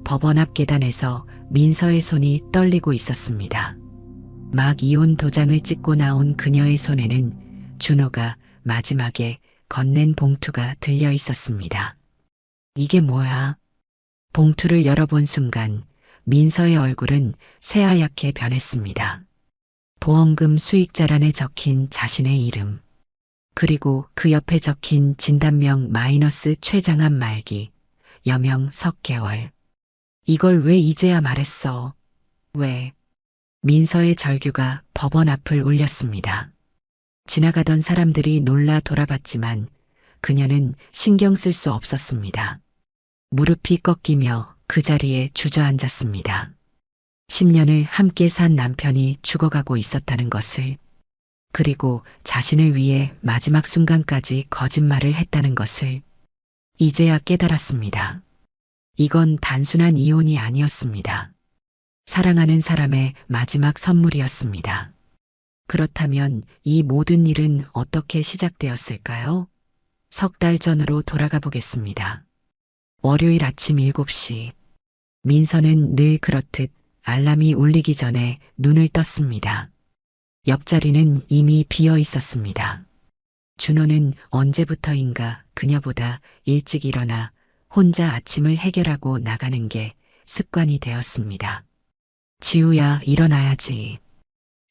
법원 앞 계단에서 민서의 손이 떨리고 있었습니다. 막 이혼 도장을 찍고 나온 그녀의 손에는 준호가 마지막에 건넨 봉투가 들려 있었습니다. 이게 뭐야? 봉투를 열어본 순간 민서의 얼굴은 새하얗게 변했습니다. 보험금 수익자란에 적힌 자신의 이름, 그리고 그 옆에 적힌 진단명 마이너스 췌장암 말기, 여명 석개월. 이걸 왜 이제야 말했어? 왜? 민서의 절규가 법원 앞을 울렸습니다. 지나가던 사람들이 놀라 돌아봤지만 그녀는 신경 쓸 수 없었습니다. 무릎이 꺾이며 그 자리에 주저앉았습니다. 10년을 함께 산 남편이 죽어가고 있었다는 것을, 그리고 자신을 위해 마지막 순간까지 거짓말을 했다는 것을 이제야 깨달았습니다. 이건 단순한 이혼이 아니었습니다. 사랑하는 사람의 마지막 선물이었습니다. 그렇다면 이 모든 일은 어떻게 시작되었을까요? 석 달 전으로 돌아가 보겠습니다. 월요일 아침 7시. 민서는 늘 그렇듯 알람이 울리기 전에 눈을 떴습니다. 옆자리는 이미 비어 있었습니다. 준호는 언제부터인가 그녀보다 일찍 일어나 혼자 아침을 해결하고 나가는 게 습관이 되었습니다. 지우야, 일어나야지.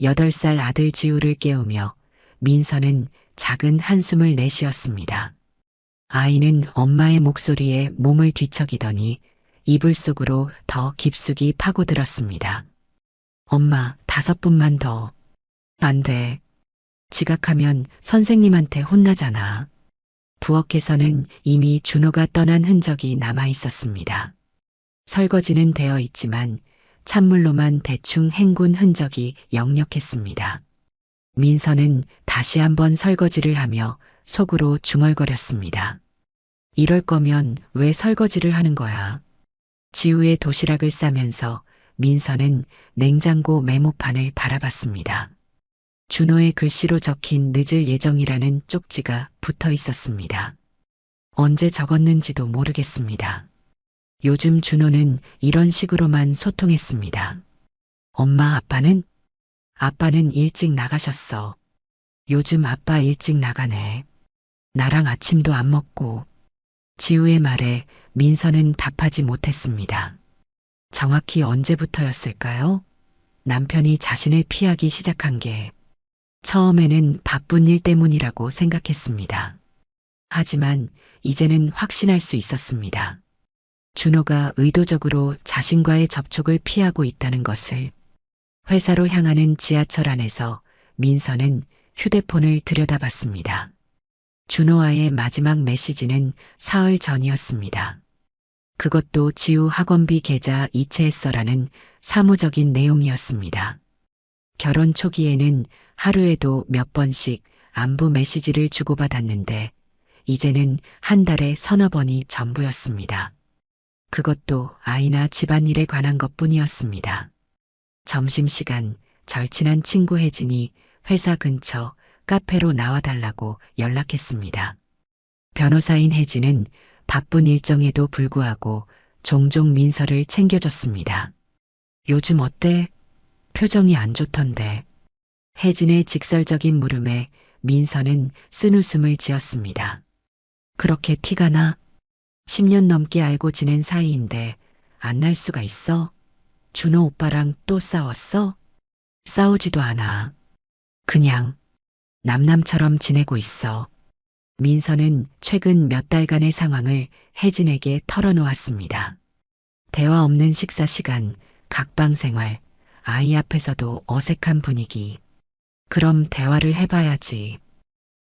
8살 아들 지우를 깨우며 민서는 작은 한숨을 내쉬었습니다. 아이는 엄마의 목소리에 몸을 뒤척이더니 이불 속으로 더 깊숙이 파고들었습니다. 엄마, 5분만 더. 안 돼. 지각하면 선생님한테 혼나잖아. 부엌에서는 이미 준호가 떠난 흔적이 남아 있었습니다. 설거지는 되어 있지만 찬물로만 대충 헹군 흔적이 역력했습니다. 민서는 다시 한번 설거지를 하며 속으로 중얼거렸습니다. 이럴 거면 왜 설거지를 하는 거야? 지우의 도시락을 싸면서 민서는 냉장고 메모판을 바라봤습니다. 준호의 글씨로 적힌 늦을 예정이라는 쪽지가 붙어 있었습니다. 언제 적었는지도 모르겠습니다. 요즘 준호는 이런 식으로만 소통했습니다. 엄마, 아빠는? 아빠는 일찍 나가셨어. 요즘 아빠 일찍 나가네. 나랑 아침도 안 먹고. 지우의 말에 민서는 답하지 못했습니다. 정확히 언제부터였을까요? 남편이 자신을 피하기 시작한 게 처음에는 바쁜 일 때문이라고 생각했습니다. 하지만 이제는 확신할 수 있었습니다. 준호가 의도적으로 자신과의 접촉을 피하고 있다는 것을. 회사로 향하는 지하철 안에서 민서는 휴대폰을 들여다봤습니다. 준호와의 마지막 메시지는 사흘 전이었습니다. 그것도 지우 학원비 계좌 이체했어라는 사무적인 내용이었습니다. 결혼 초기에는 하루에도 몇 번씩 안부 메시지를 주고받았는데 이제는 한 달에 서너 번이 전부였습니다. 그것도 아이나 집안일에 관한 것뿐이었습니다. 점심시간 절친한 친구 혜진이 회사 근처 카페로 나와달라고 연락했습니다. 변호사인 혜진은 바쁜 일정에도 불구하고 종종 민서를 챙겨줬습니다. 요즘 어때? 표정이 안 좋던데. 혜진의 직설적인 물음에 민서는 쓴웃음을 지었습니다. 그렇게 티가 나? 10년 넘게 알고 지낸 사이인데 안 날 수가 있어? 준호 오빠랑 또 싸웠어? 싸우지도 않아. 그냥 남남처럼 지내고 있어. 민서는 최근 몇 달간의 상황을 혜진에게 털어놓았습니다. 대화 없는 식사 시간, 각방 생활, 아이 앞에서도 어색한 분위기. 그럼 대화를 해봐야지.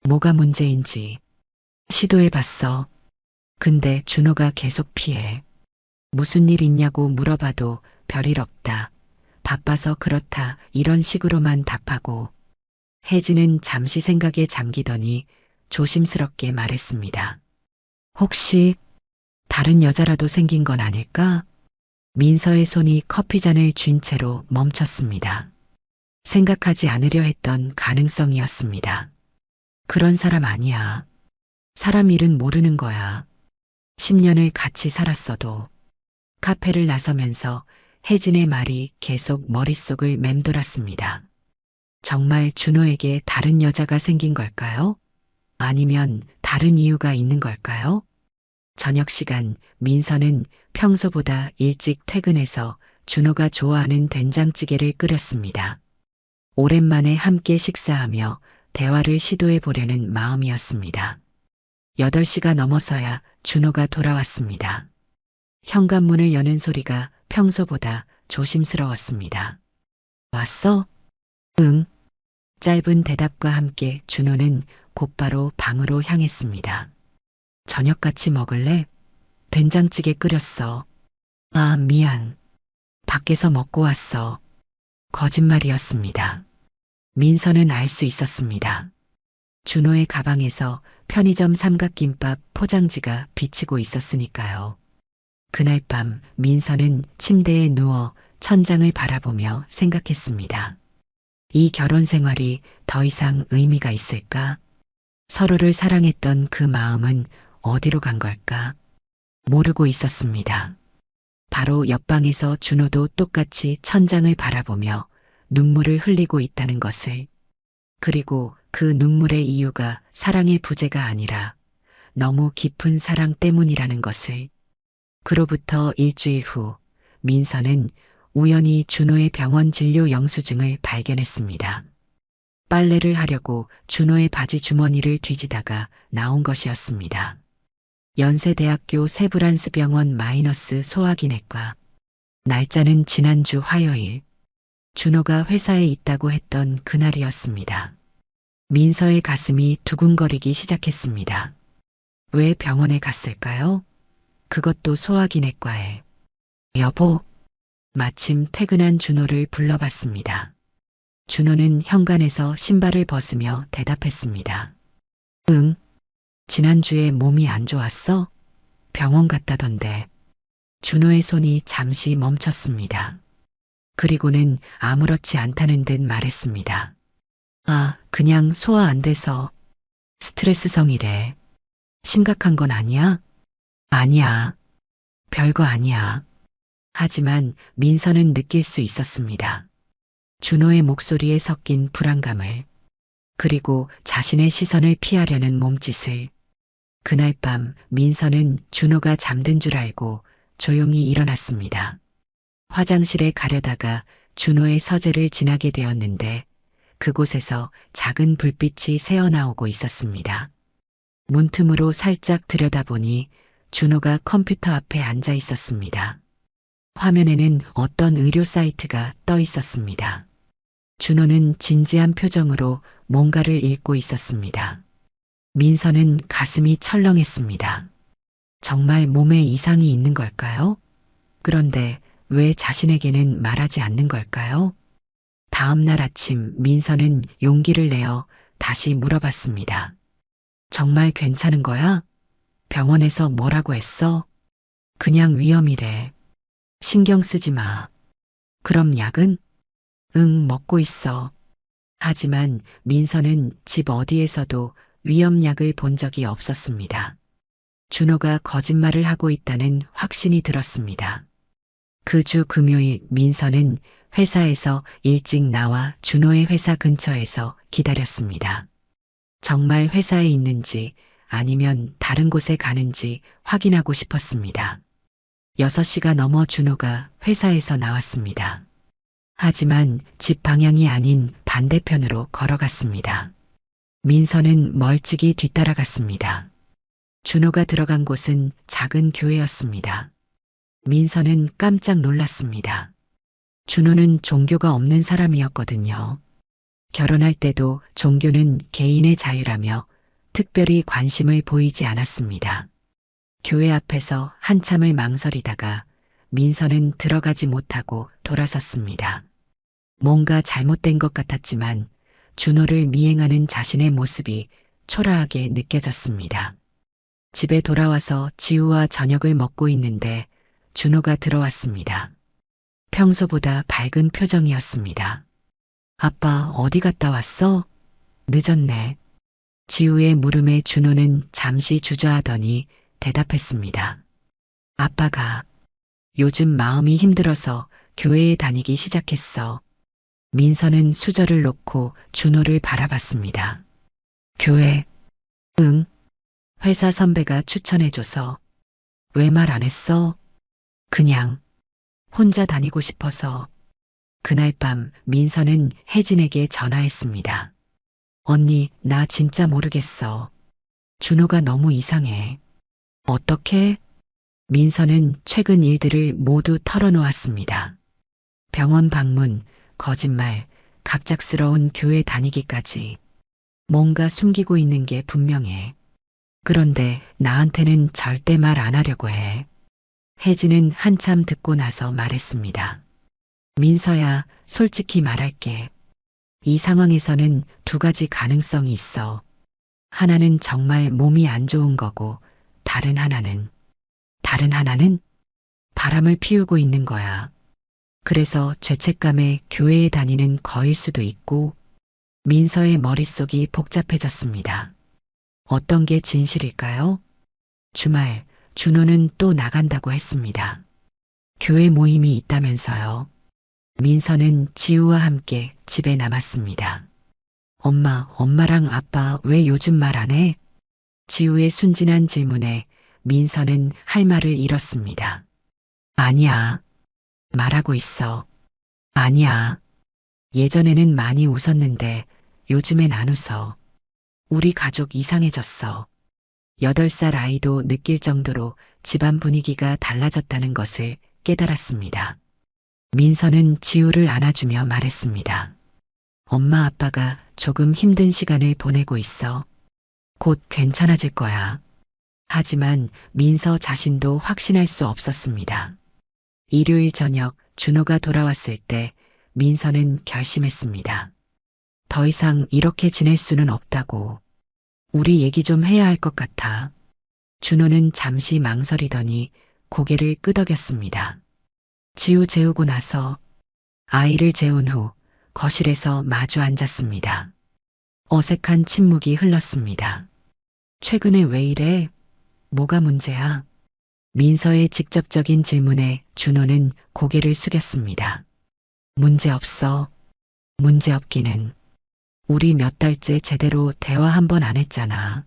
뭐가 문제인지. 시도해봤어. 근데 준호가 계속 피해. 무슨 일 있냐고 물어봐도 별일 없다. 바빠서 그렇다. 이런 식으로만 답하고. 혜진은 잠시 생각에 잠기더니 조심스럽게 말했습니다. 혹시 다른 여자라도 생긴 건 아닐까? 민서의 손이 커피잔을 쥔 채로 멈췄습니다. 생각하지 않으려 했던 가능성이었습니다. 그런 사람 아니야. 사람 일은 모르는 거야. 10년을 같이 살았어도. 카페를 나서면서 혜진의 말이 계속 머릿속을 맴돌았습니다. 정말 준호에게 다른 여자가 생긴 걸까요? 아니면 다른 이유가 있는 걸까요? 저녁 시간 민서는 평소보다 일찍 퇴근해서 준호가 좋아하는 된장찌개를 끓였습니다. 오랜만에 함께 식사하며 대화를 시도해 보려는 마음이었습니다. 8시가 넘어서야 준호가 돌아왔습니다. 현관문을 여는 소리가 평소보다 조심스러웠습니다. 왔어? 응. 짧은 대답과 함께 준호는 곧바로 방으로 향했습니다. 저녁 같이 먹을래? 된장찌개 끓였어. 아, 미안. 밖에서 먹고 왔어. 거짓말이었습니다. 민서는 알 수 있었습니다. 준호의 가방에서 편의점 삼각김밥 포장지가 비치고 있었으니까요. 그날 밤 민서는 침대에 누워 천장을 바라보며 생각했습니다. 이 결혼 생활이 더 이상 의미가 있을까? 서로를 사랑했던 그 마음은 어디로 간 걸까? 모르고 있었습니다. 바로 옆방에서 준호도 똑같이 천장을 바라보며 눈물을 흘리고 있다는 것을, 그리고 그 눈물의 이유가 사랑의 부재가 아니라 너무 깊은 사랑 때문이라는 것을. 그로부터 일주일 후 민서는 우연히 준호의 병원 진료 영수증을 발견했습니다. 빨래를 하려고 준호의 바지 주머니를 뒤지다가 나온 것이었습니다. 연세대학교 세브란스병원 마이너스 소화기내과. 날짜는 지난주 화요일. 준호가 회사에 있다고 했던 그날이었습니다. 민서의 가슴이 두근거리기 시작했습니다. 왜 병원에 갔을까요? 그것도 소화기내과에. 여보. 마침 퇴근한 준호를 불러봤습니다. 준호는 현관에서 신발을 벗으며 대답했습니다. 응. 지난주에 몸이 안 좋았어? 병원 갔다던데. 준호의 손이 잠시 멈췄습니다. 그리고는 아무렇지 않다는 듯 말했습니다. 아, 그냥 소화 안 돼서. 스트레스성이래. 심각한 건 아니야? 아니야. 별거 아니야. 하지만 민서는 느낄 수 있었습니다. 준호의 목소리에 섞인 불안감을, 그리고 자신의 시선을 피하려는 몸짓을. 그날 밤 민서는 준호가 잠든 줄 알고 조용히 일어났습니다. 화장실에 가려다가 준호의 서재를 지나게 되었는데 그곳에서 작은 불빛이 새어나오고 있었습니다. 문틈으로 살짝 들여다보니 준호가 컴퓨터 앞에 앉아 있었습니다. 화면에는 어떤 의료 사이트가 떠 있었습니다. 준호는 진지한 표정으로 뭔가를 읽고 있었습니다. 민서는 가슴이 철렁했습니다. 정말 몸에 이상이 있는 걸까요? 그런데 왜 자신에게는 말하지 않는 걸까요? 다음 날 아침 민서는 용기를 내어 다시 물어봤습니다. 정말 괜찮은 거야? 병원에서 뭐라고 했어? 그냥 위험이래. 신경 쓰지 마. 그럼 약은? 응, 먹고 있어. 하지만 민서는 집 어디에서도 위험약을 본 적이 없었습니다. 준호가 거짓말을 하고 있다는 확신이 들었습니다. 그 주 금요일 민서는 회사에서 일찍 나와 준호의 회사 근처에서 기다렸습니다. 정말 회사에 있는지 아니면 다른 곳에 가는지 확인하고 싶었습니다. 6시가 넘어 준호가 회사에서 나왔습니다. 하지만 집 방향이 아닌 반대편으로 걸어갔습니다. 민서는 멀찍이 뒤따라갔습니다. 준호가 들어간 곳은 작은 교회였습니다. 민서는 깜짝 놀랐습니다. 준호는 종교가 없는 사람이었거든요. 결혼할 때도 종교는 개인의 자유라며 특별히 관심을 보이지 않았습니다. 교회 앞에서 한참을 망설이다가 민서는 들어가지 못하고 돌아섰습니다. 뭔가 잘못된 것 같았지만 준호를 미행하는 자신의 모습이 초라하게 느껴졌습니다. 집에 돌아와서 지우와 저녁을 먹고 있는데 준호가 들어왔습니다. 평소보다 밝은 표정이었습니다. 아빠 어디 갔다 왔어? 늦었네. 지우의 물음에 준호는 잠시 주저하더니 대답했습니다. 아빠가. 요즘 마음이 힘들어서 교회에 다니기 시작했어. 민서는 수저를 놓고 준호를 바라봤습니다. 교회? 응. 회사 선배가 추천해줘서. 왜 말 안 했어? 그냥 혼자 다니고 싶어서. 그날 밤 민서는 혜진에게 전화했습니다. 언니, 나 진짜 모르겠어. 준호가 너무 이상해. 어떻게? 민서는 최근 일들을 모두 털어놓았습니다. 병원 방문, 거짓말, 갑작스러운 교회 다니기까지. 뭔가 숨기고 있는 게 분명해. 그런데 나한테는 절대 말 안 하려고 해. 혜진은 한참 듣고 나서 말했습니다. 민서야, 솔직히 말할게. 이 상황에서는 두 가지 가능성이 있어. 하나는 정말 몸이 안 좋은 거고, 다른 하나는 바람을 피우고 있는 거야. 그래서 죄책감에 교회에 다니는 거일 수도 있고, 민서의 머릿속이 복잡해졌습니다. 어떤 게 진실일까요? 주말, 준호는 또 나간다고 했습니다. 교회 모임이 있다면서요. 민서는 지우와 함께 집에 남았습니다. 엄마랑 아빠 왜 요즘 말 안 해? 지우의 순진한 질문에 민서는 할 말을 잃었습니다. 아니야. 말하고 있어. 아니야. 예전에는 많이 웃었는데 요즘엔 안 웃어. 우리 가족 이상해졌어. 8살 아이도 느낄 정도로 집안 분위기가 달라졌다는 것을 깨달았습니다. 민서는 지우를 안아주며 말했습니다. 엄마 아빠가 조금 힘든 시간을 보내고 있어. 곧 괜찮아질 거야. 하지만 민서 자신도 확신할 수 없었습니다. 일요일 저녁 준호가 돌아왔을 때 민서는 결심했습니다. 더 이상 이렇게 지낼 수는 없다고. 우리 얘기 좀 해야 할 것 같아. 준호는 잠시 망설이더니 고개를 끄덕였습니다. 지우 재우고 나서 아이를 재운 후 거실에서 마주 앉았습니다. 어색한 침묵이 흘렀습니다. 최근에 왜 이래? 뭐가 문제야? 민서의 직접적인 질문에 준호는 고개를 숙였습니다. 문제 없어. 문제 없기는. 우리 몇 달째 제대로 대화 한 번 안 했잖아.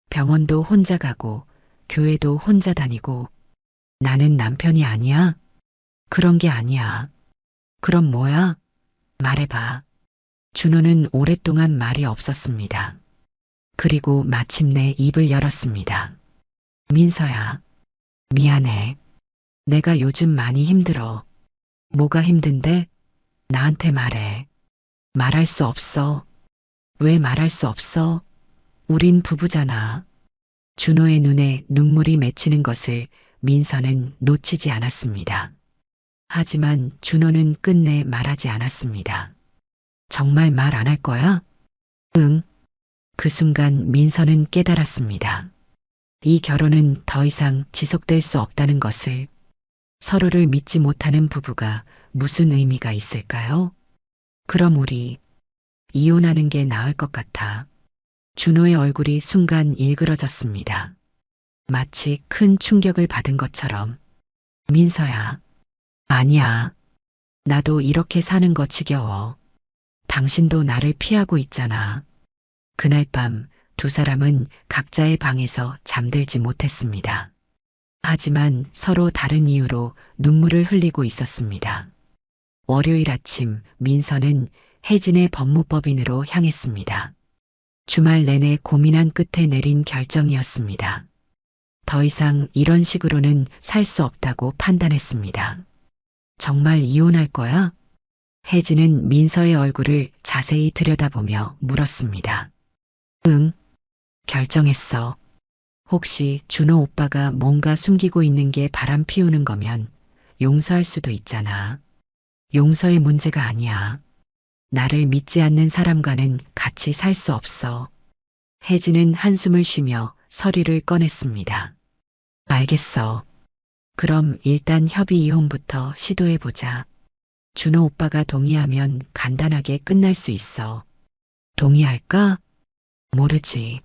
병원도 혼자 가고 교회도 혼자 다니고 나는 남편이 아니야? 그런 게 아니야. 그럼 뭐야? 말해봐. 준호는 오랫동안 말이 없었습니다. 그리고 마침내 입을 열었습니다. 민서야, 미안해. 내가 요즘 많이 힘들어. 뭐가 힘든데? 나한테 말해. 말할 수 없어. 왜 말할 수 없어? 우린 부부잖아. 준호의 눈에 눈물이 맺히는 것을 민서는 놓치지 않았습니다. 하지만 준호는 끝내 말하지 않았습니다. 정말 말 안 할 거야? 응. 그 순간 민서는 깨달았습니다. 이 결혼은 더 이상 지속될 수 없다는 것을. 서로를 믿지 못하는 부부가 무슨 의미가 있을까요? 그럼 우리 이혼하는 게 나을 것 같아. 준호의 얼굴이 순간 일그러졌습니다. 마치 큰 충격을 받은 것처럼. 민서야. 아니야. 나도 이렇게 사는 거 지겨워. 당신도 나를 피하고 있잖아. 그날 밤 두 사람은 각자의 방에서 잠들지 못했습니다. 하지만 서로 다른 이유로 눈물을 흘리고 있었습니다. 월요일 아침 민서는 혜진의 법무법인으로 향했습니다. 주말 내내 고민한 끝에 내린 결정이었습니다. 더 이상 이런 식으로는 살 수 없다고 판단했습니다. 정말 이혼할 거야? 혜진은 민서의 얼굴을 자세히 들여다보며 물었습니다. 응, 결정했어. 혹시 준호 오빠가 뭔가 숨기고 있는 게 바람 피우는 거면 용서할 수도 있잖아. 용서의 문제가 아니야. 나를 믿지 않는 사람과는 같이 살 수 없어. 혜진은 한숨을 쉬며 서류를 꺼냈습니다. 알겠어. 그럼 일단 협의 이혼부터 시도해보자. 준호 오빠가 동의하면 간단하게 끝날 수 있어. 동의할까? 모르지.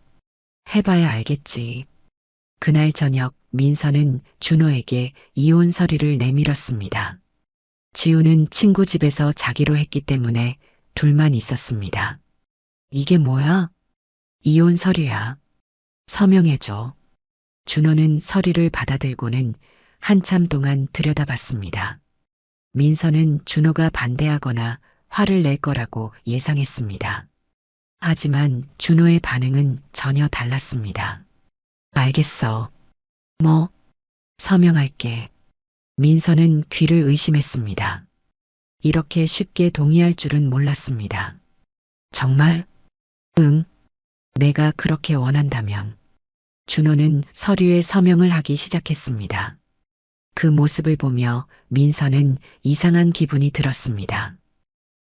해봐야 알겠지. 그날 저녁 민서는 준호에게 이혼 서류를 내밀었습니다. 지우는 친구 집에서 자기로 했기 때문에 둘만 있었습니다. 이게 뭐야? 이혼 서류야. 서명해줘. 준호는 서류를 받아들고는 한참 동안 들여다봤습니다. 민서는 준호가 반대하거나 화를 낼 거라고 예상했습니다. 하지만 준호의 반응은 전혀 달랐습니다. 알겠어. 뭐? 서명할게. 민서는 귀를 의심했습니다. 이렇게 쉽게 동의할 줄은 몰랐습니다. 정말? 응. 내가 그렇게 원한다면. 준호는 서류에 서명을 하기 시작했습니다. 그 모습을 보며 민서는 이상한 기분이 들었습니다.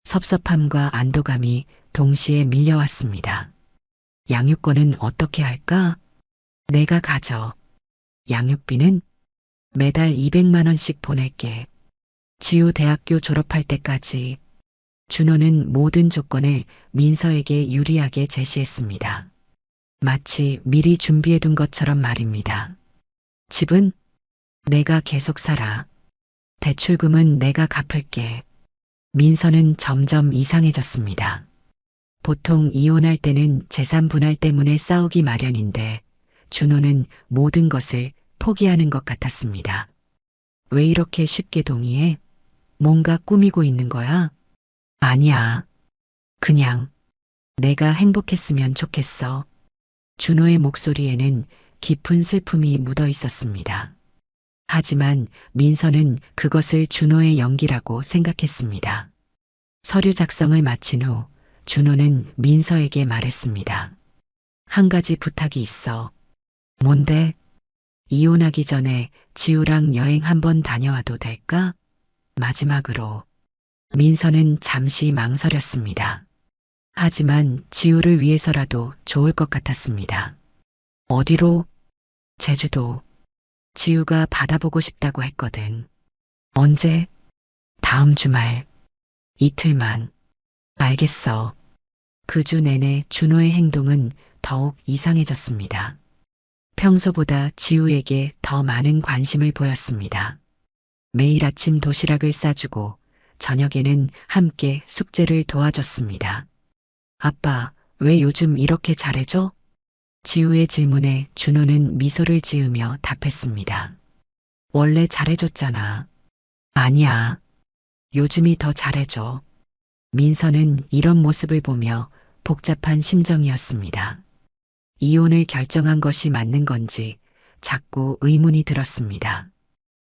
섭섭함과 안도감이 동시에 밀려왔습니다. 양육권은 어떻게 할까? 내가 가져. 양육비는 매달 200만 원씩 보낼게. 지우 대학교 졸업할 때까지. 준호는 모든 조건을 민서에게 유리하게 제시했습니다. 마치 미리 준비해둔 것처럼 말입니다. 집은 내가 계속 살아. 대출금은 내가 갚을게. 민서는 점점 이상해졌습니다. 보통 이혼할 때는 재산 분할 때문에 싸우기 마련인데 준호는 모든 것을 포기하는 것 같았습니다. 왜 이렇게 쉽게 동의해? 뭔가 꾸미고 있는 거야? 아니야. 그냥 내가 행복했으면 좋겠어. 준호의 목소리에는 깊은 슬픔이 묻어 있었습니다. 하지만 민서는 그것을 준호의 연기라고 생각했습니다. 서류 작성을 마친 후 준호는 민서에게 말했습니다. 한 가지 부탁이 있어. 뭔데? 이혼하기 전에 지우랑 여행 한번 다녀와도 될까? 마지막으로. 민서는 잠시 망설였습니다. 하지만 지우를 위해서라도 좋을 것 같았습니다. 어디로? 제주도. 지우가 바다 보고 싶다고 했거든. 언제? 다음 주말. 이틀만. 알겠어. 그 주 내내 준호의 행동은 더욱 이상해졌습니다. 평소보다 지우에게 더 많은 관심을 보였습니다. 매일 아침 도시락을 싸주고 저녁에는 함께 숙제를 도와줬습니다. 아빠, 왜 요즘 이렇게 잘해줘? 지우의 질문에 준호는 미소를 지으며 답했습니다. 원래 잘해줬잖아. 아니야. 요즘이 더 잘해줘. 민서는 이런 모습을 보며 복잡한 심정이었습니다. 이혼을 결정한 것이 맞는 건지 자꾸 의문이 들었습니다.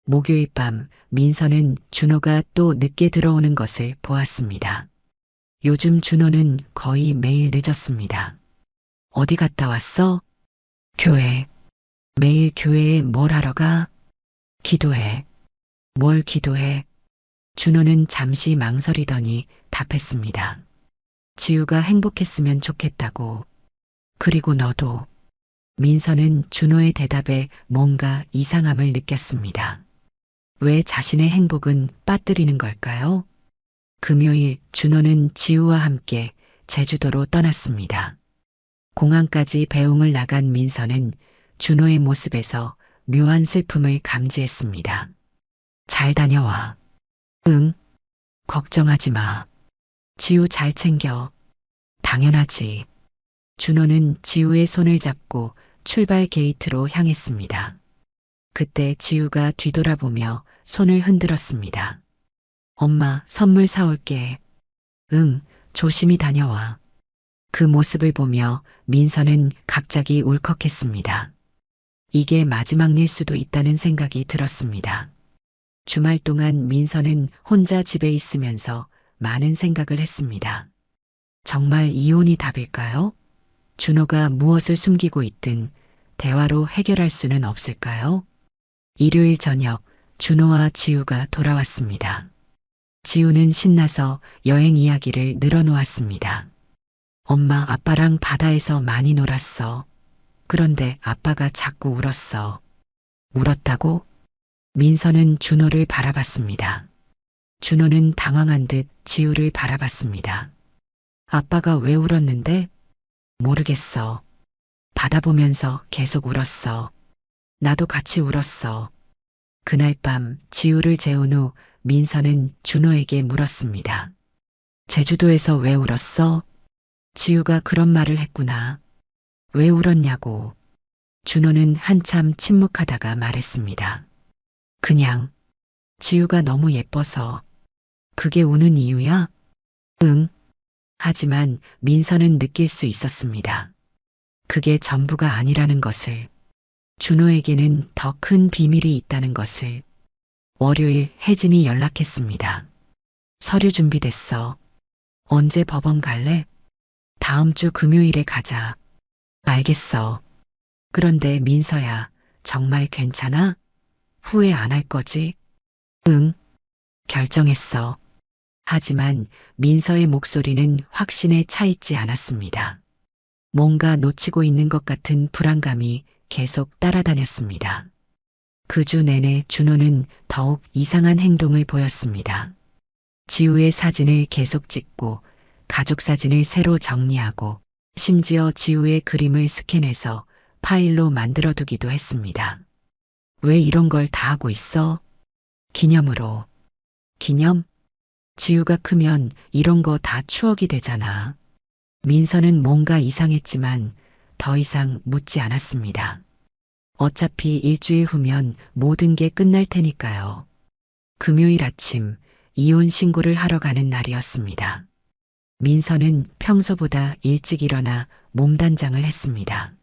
목요일 밤 민서는 준호가 또 늦게 들어오는 것을 보았습니다. 요즘 준호는 거의 매일 늦었습니다. 어디 갔다 왔어? 교회. 매일 교회에 뭘 하러 가? 기도해. 뭘 기도해? 준호는 잠시 망설이더니 답했습니다. 지우가 행복했으면 좋겠다고. 그리고 너도. 민서는 준호의 대답에 뭔가 이상함을 느꼈습니다. 왜 자신의 행복은 빠뜨리는 걸까요? 금요일 준호는 지우와 함께 제주도로 떠났습니다. 공항까지 배웅을 나간 민서는 준호의 모습에서 묘한 슬픔을 감지했습니다. 잘 다녀와. 응. 걱정하지 마. 지우 잘 챙겨. 당연하지. 준호는 지우의 손을 잡고 출발 게이트로 향했습니다. 그때 지우가 뒤돌아보며 손을 흔들었습니다. 엄마, 선물 사올게. 응, 조심히 다녀와. 그 모습을 보며 민서는 갑자기 울컥했습니다. 이게 마지막 일 수도 있다는 생각이 들었습니다. 주말 동안 민서는 혼자 집에 있으면서 많은 생각을 했습니다. 정말 이혼이 답일까요? 준호가 무엇을 숨기고 있든 대화로 해결할 수는 없을까요? 일요일 저녁 준호와 지우가 돌아왔습니다. 지우는 신나서 여행 이야기를 늘어놓았습니다. 엄마, 아빠랑 바다에서 많이 놀았어. 그런데 아빠가 자꾸 울었어. 울었다고? 민서는 준호를 바라봤습니다. 준호는 당황한 듯 지우를 바라봤습니다. 아빠가 왜 울었는데? 모르겠어. 바다 보면서 계속 울었어. 나도 같이 울었어. 그날 밤 지우를 재운 후 민서는 준호에게 물었습니다. 제주도에서 왜 울었어? 지우가 그런 말을 했구나. 왜 울었냐고. 준호는 한참 침묵하다가 말했습니다. 그냥 지우가 너무 예뻐서. 그게 우는 이유야? 응. 하지만 민서는 느낄 수 있었습니다. 그게 전부가 아니라는 것을. 준호에게는 더 큰 비밀이 있다는 것을. 월요일 혜진이 연락했습니다. 서류 준비됐어. 언제 법원 갈래? 다음 주 금요일에 가자. 알겠어. 그런데 민서야, 정말 괜찮아? 후회 안 할 거지? 응. 결정했어. 하지만 민서의 목소리는 확신에 차 있지 않았습니다. 뭔가 놓치고 있는 것 같은 불안감이 계속 따라다녔습니다. 그 주 내내 준호는 더욱 이상한 행동을 보였습니다. 지우의 사진을 계속 찍고 가족 사진을 새로 정리하고 심지어 지우의 그림을 스캔해서 파일로 만들어두기도 했습니다. 왜 이런 걸 다 하고 있어? 기념으로. 기념? 지우가 크면 이런 거 다 추억이 되잖아. 민서는 뭔가 이상했지만 더 이상 묻지 않았습니다. 어차피 일주일 후면 모든 게 끝날 테니까요. 금요일 아침 이혼 신고를 하러 가는 날이었습니다. 민서는 평소보다 일찍 일어나 몸단장을 했습니다.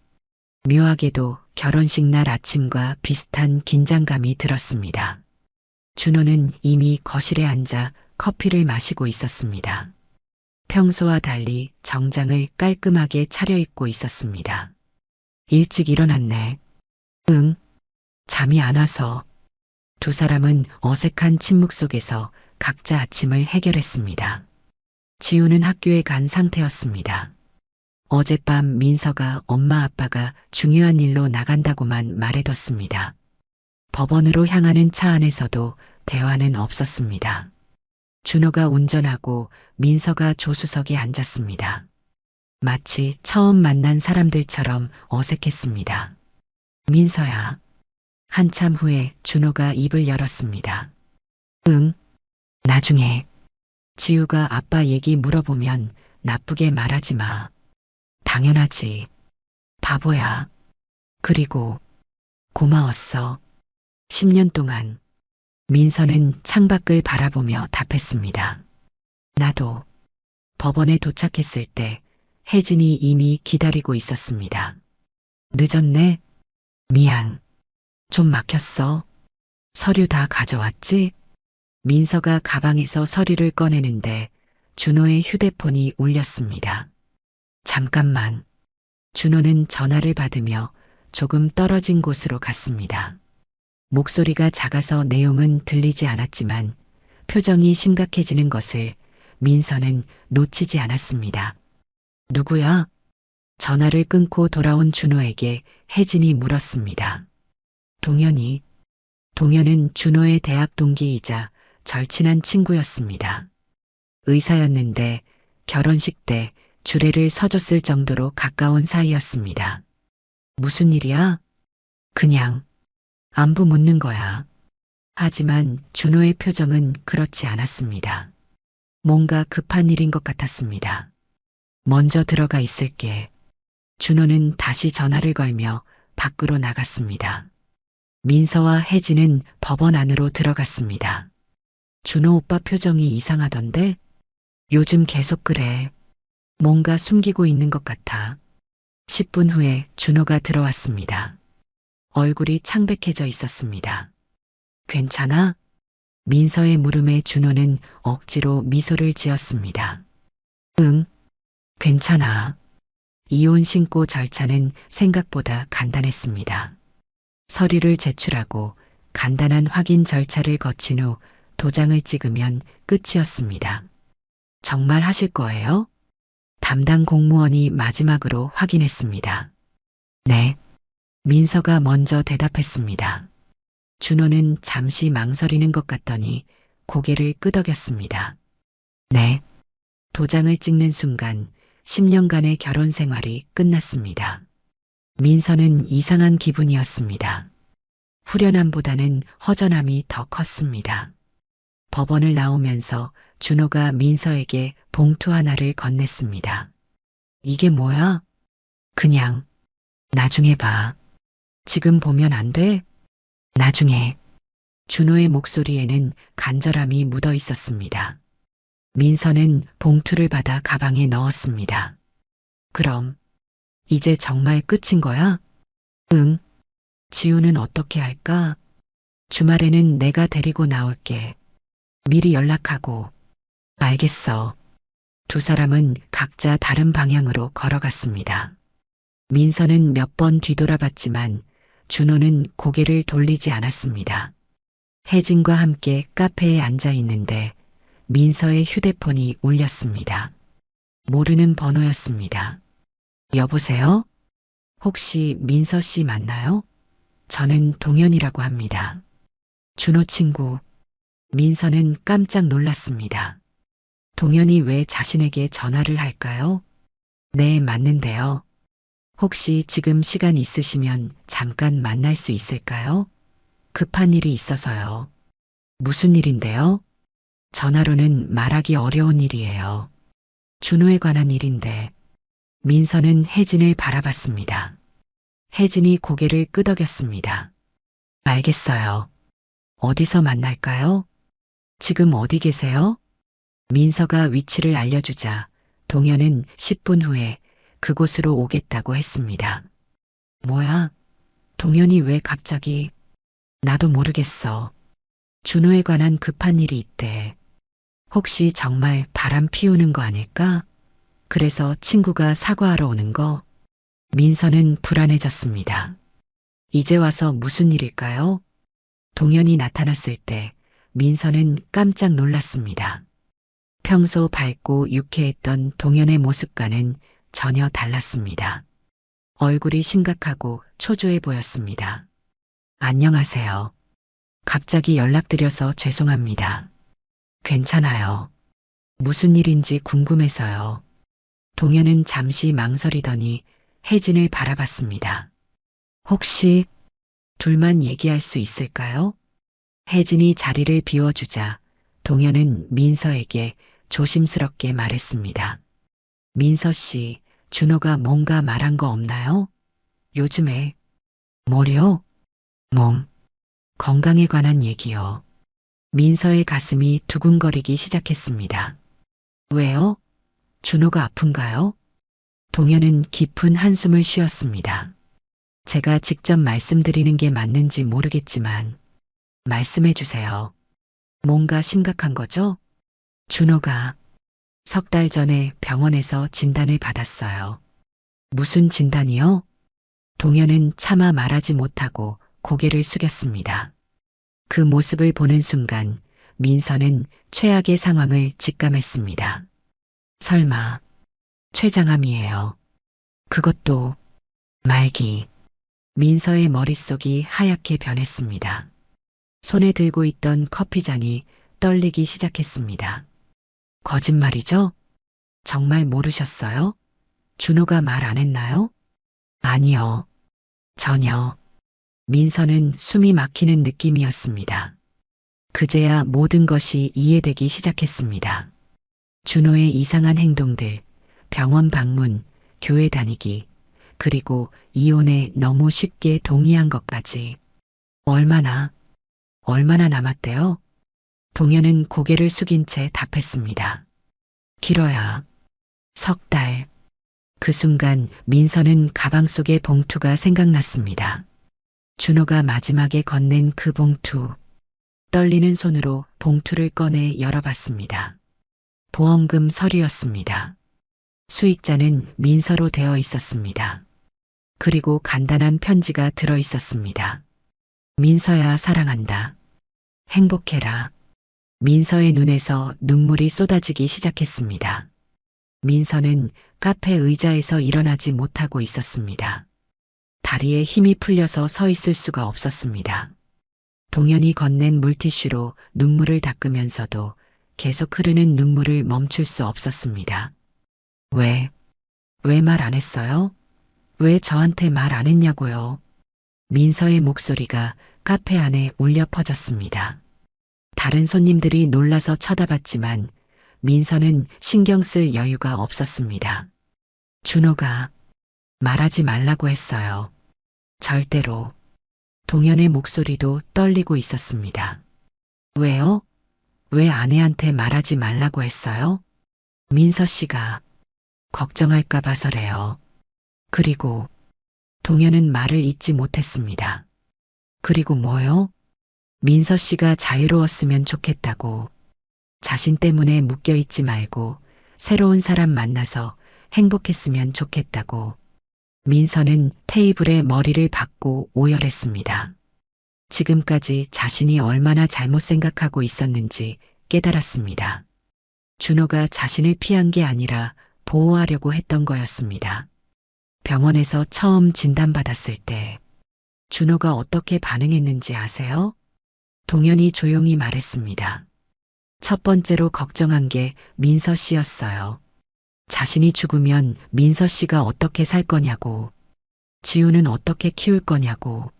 묘하게도 결혼식 날 아침과 비슷한 긴장감이 들었습니다. 준호는 이미 거실에 앉아 커피를 마시고 있었습니다. 평소와 달리 정장을 깔끔하게 차려입고 있었습니다. 일찍 일어났네. 응. 잠이 안 와서. 두 사람은 어색한 침묵 속에서 각자 아침을 해결했습니다. 지우는 학교에 간 상태였습니다. 어젯밤 민서가 엄마 아빠가 중요한 일로 나간다고만 말해뒀습니다. 법원으로 향하는 차 안에서도 대화는 없었습니다. 준호가 운전하고 민서가 조수석에 앉았습니다. 마치 처음 만난 사람들처럼 어색했습니다. 민서야. 한참 후에 준호가 입을 열었습니다. 응. 나중에. 지우가 아빠 얘기 물어보면 나쁘게 말하지 마. 당연하지. 바보야. 그리고 고마웠어. 10년 동안. 민서는 창밖을 바라보며 답했습니다. 나도. 법원에 도착했을 때 혜진이 이미 기다리고 있었습니다. 늦었네? 미안. 좀 막혔어. 서류 다 가져왔지? 민서가 가방에서 서류를 꺼내는데 준호의 휴대폰이 울렸습니다. 잠깐만. 준호는 전화를 받으며 조금 떨어진 곳으로 갔습니다. 목소리가 작아서 내용은 들리지 않았지만 표정이 심각해지는 것을 민서는 놓치지 않았습니다. 누구야? 전화를 끊고 돌아온 준호에게 혜진이 물었습니다. 동현이. 동현은 준호의 대학 동기이자 절친한 친구였습니다. 의사였는데 결혼식 때 주례를 서줬을 정도로 가까운 사이였습니다. 무슨 일이야? 그냥 안부 묻는 거야. 하지만 준호의 표정은 그렇지 않았습니다. 뭔가 급한 일인 것 같았습니다. 먼저 들어가 있을게. 준호는 다시 전화를 걸며 밖으로 나갔습니다. 민서와 혜진은 법원 안으로 들어갔습니다. 준호 오빠 표정이 이상하던데? 요즘 계속 그래. 뭔가 숨기고 있는 것 같아. 10분 후에 준호가 들어왔습니다. 얼굴이 창백해져 있었습니다. 괜찮아? 민서의 물음에 준호는 억지로 미소를 지었습니다. 응, 괜찮아. 이혼 신고 절차는 생각보다 간단했습니다. 서류를 제출하고 간단한 확인 절차를 거친 후 도장을 찍으면 끝이었습니다. 정말 하실 거예요? 담당 공무원이 마지막으로 확인했습니다. 네. 민서가 먼저 대답했습니다. 준호는 잠시 망설이는 것 같더니 고개를 끄덕였습니다. 네. 도장을 찍는 순간 10년간의 결혼 생활이 끝났습니다. 민서는 이상한 기분이었습니다. 후련함보다는 허전함이 더 컸습니다. 법원을 나오면서 준호가 민서에게 봉투 하나를 건넸습니다. 이게 뭐야? 그냥 나중에 봐. 지금 보면 안 돼? 나중에. 준호의 목소리에는 간절함이 묻어 있었습니다. 민서는 봉투를 받아 가방에 넣었습니다. 그럼 이제 정말 끝인 거야? 응. 지우는 어떻게 할까? 주말에는 내가 데리고 나올게. 미리 연락하고. 알겠어. 두 사람은 각자 다른 방향으로 걸어갔습니다. 민서는 몇 번 뒤돌아봤지만 준호는 고개를 돌리지 않았습니다. 혜진과 함께 카페에 앉아 있는데 민서의 휴대폰이 울렸습니다. 모르는 번호였습니다. 여보세요? 혹시 민서 씨 맞나요? 저는 동현이라고 합니다. 준호 친구. 민서는 깜짝 놀랐습니다. 동현이 왜 자신에게 전화를 할까요? 네, 맞는데요. 혹시 지금 시간 있으시면 잠깐 만날 수 있을까요? 급한 일이 있어서요. 무슨 일인데요? 전화로는 말하기 어려운 일이에요. 준호에 관한 일인데. 민서는 혜진을 바라봤습니다. 혜진이 고개를 끄덕였습니다. 알겠어요. 어디서 만날까요? 지금 어디 계세요? 민서가 위치를 알려주자 동현은 10분 후에 그곳으로 오겠다고 했습니다. 뭐야? 동현이 왜 갑자기? 나도 모르겠어. 준호에 관한 급한 일이 있대. 혹시 정말 바람 피우는 거 아닐까? 그래서 친구가 사과하러 오는 거? 민서는 불안해졌습니다. 이제 와서 무슨 일일까요? 동현이 나타났을 때 민서는 깜짝 놀랐습니다. 평소 밝고 유쾌했던 동현의 모습과는 전혀 달랐습니다. 얼굴이 심각하고 초조해 보였습니다. 안녕하세요. 갑자기 연락드려서 죄송합니다. 괜찮아요. 무슨 일인지 궁금해서요. 동현은 잠시 망설이더니 혜진을 바라봤습니다. 혹시 둘만 얘기할 수 있을까요? 혜진이 자리를 비워주자 동현은 민서에게 조심스럽게 말했습니다. 민서 씨, 준호가 뭔가 말한 거 없나요? 요즘에. 뭐요? 몸, 건강에 관한 얘기요. 민서의 가슴이 두근거리기 시작했습니다. 왜요? 준호가 아픈가요? 동현은 깊은 한숨을 쉬었습니다. 제가 직접 말씀드리는 게 맞는지 모르겠지만 말씀해 주세요. 뭔가 심각한 거죠? 준호가 석 달 전에 병원에서 진단을 받았어요. 무슨 진단이요? 동현은 차마 말하지 못하고 고개를 숙였습니다. 그 모습을 보는 순간 민서는 최악의 상황을 직감했습니다. 설마 췌장암이에요. 그것도 말기. 민서의 머릿속이 하얗게 변했습니다. 손에 들고 있던 커피잔이 떨리기 시작했습니다. 거짓말이죠? 정말 모르셨어요? 준호가 말 안 했나요? 아니요. 전혀. 민서는 숨이 막히는 느낌이었습니다. 그제야 모든 것이 이해되기 시작했습니다. 준호의 이상한 행동들, 병원 방문, 교회 다니기, 그리고 이혼에 너무 쉽게 동의한 것까지. 얼마나 남았대요? 동현은 고개를 숙인 채 답했습니다. 길어야 석 달. 그 순간 민서는 가방 속의 봉투가 생각났습니다. 준호가 마지막에 건넨 그 봉투. 떨리는 손으로 봉투를 꺼내 열어봤습니다. 보험금 서류였습니다. 수익자는 민서로 되어 있었습니다. 그리고 간단한 편지가 들어 있었습니다. 민서야, 사랑한다. 행복해라. 민서의 눈에서 눈물이 쏟아지기 시작했습니다. 민서는 카페 의자에서 일어나지 못하고 있었습니다. 다리에 힘이 풀려서 서 있을 수가 없었습니다. 동현이 건넨 물티슈로 눈물을 닦으면서도 계속 흐르는 눈물을 멈출 수 없었습니다. 왜 말 안 했어요? 왜 저한테 말 안 했냐고요? 민서의 목소리가 카페 안에 울려 퍼졌습니다. 다른 손님들이 놀라서 쳐다봤지만 민서는 신경 쓸 여유가 없었습니다. 준호가 말하지 말라고 했어요. 절대로. 동현의 목소리도 떨리고 있었습니다. 왜요? 왜 아내한테 말하지 말라고 했어요? 민서 씨가 걱정할까 봐서래요. 그리고 동현은 말을 잇지 못했습니다. 그리고 뭐요? 민서 씨가 자유로웠으면 좋겠다고. 자신 때문에 묶여 있지 말고 새로운 사람 만나서 행복했으면 좋겠다고. 민서는 테이블에 머리를 박고 오열했습니다. 지금까지 자신이 얼마나 잘못 생각하고 있었는지 깨달았습니다. 준호가 자신을 피한 게 아니라 보호하려고 했던 거였습니다. 병원에서 처음 진단받았을 때 준호가 어떻게 반응했는지 아세요? 동현이 조용히 말했습니다. 첫 번째로 걱정한 게 민서 씨였어요. 자신이 죽으면 민서 씨가 어떻게 살 거냐고, 지우는 어떻게 키울 거냐고.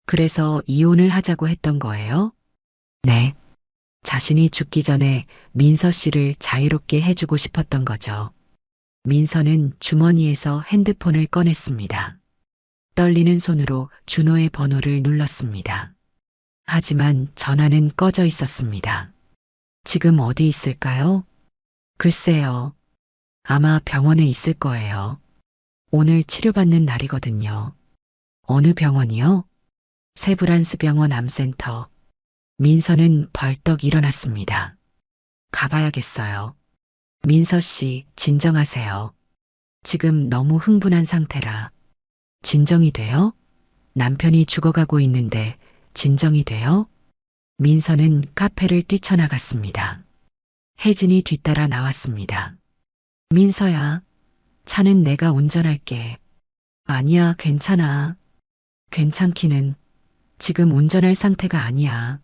그래서 이혼을 하자고 했던 거예요? 네. 자신이 죽기 전에 민서 씨를 자유롭게 해주고 싶었던 거죠. 민서는 주머니에서 핸드폰을 꺼냈습니다. 떨리는 손으로 준호의 번호를 눌렀습니다. 하지만 전화는 꺼져 있었습니다. 지금 어디 있을까요? 글쎄요. 아마 병원에 있을 거예요. 오늘 치료받는 날이거든요. 어느 병원이요? 세브란스 병원 암센터. 민서는 벌떡 일어났습니다. 가봐야겠어요. 민서 씨, 진정하세요. 지금 너무 흥분한 상태라. 진정이 돼요? 남편이 죽어가고 있는데 진정이 돼요? 민서는 카페를 뛰쳐나갔습니다. 혜진이 뒤따라 나왔습니다. 민서야, 차는 내가 운전할게. 아니야, 괜찮아. 괜찮기는. 지금 운전할 상태가 아니야.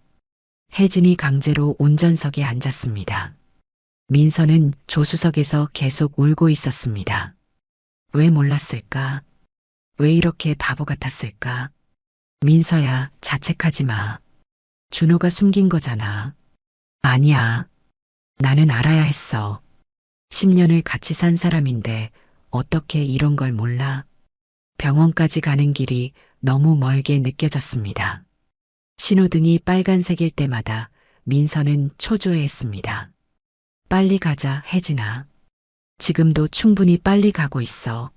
혜진이 강제로 운전석에 앉았습니다. 민서는 조수석에서 계속 울고 있었습니다. 왜 몰랐을까? 왜 이렇게 바보 같았을까? 민서야, 자책하지 마. 준호가 숨긴 거잖아. 아니야. 나는 알아야 했어. 10년을 같이 산 사람인데 어떻게 이런 걸 몰라? 병원까지 가는 길이 너무 멀게 느껴졌습니다. 신호등이 빨간색일 때마다 민서는 초조해했습니다. 빨리 가자, 혜진아. 지금도 충분히 빨리 가고 있어.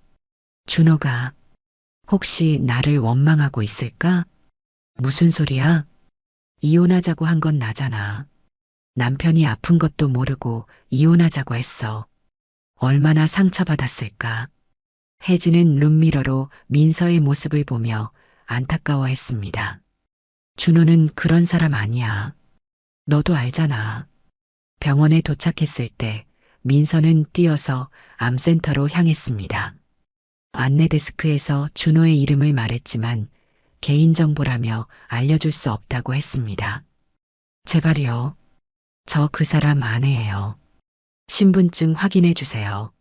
준호가 혹시 나를 원망하고 있을까? 무슨 소리야? 이혼하자고 한 건 나잖아. 남편이 아픈 것도 모르고 이혼하자고 했어. 얼마나 상처받았을까? 혜진은 룸미러로 민서의 모습을 보며 안타까워했습니다. 준호는 그런 사람 아니야. 너도 알잖아. 병원에 도착했을 때 민서는 뛰어서 암센터로 향했습니다. 안내 데스크에서 준호의 이름을 말했지만 개인정보라며 알려줄 수 없다고 했습니다. 제발요. 저 그 사람 아내예요. 신분증 확인해 주세요.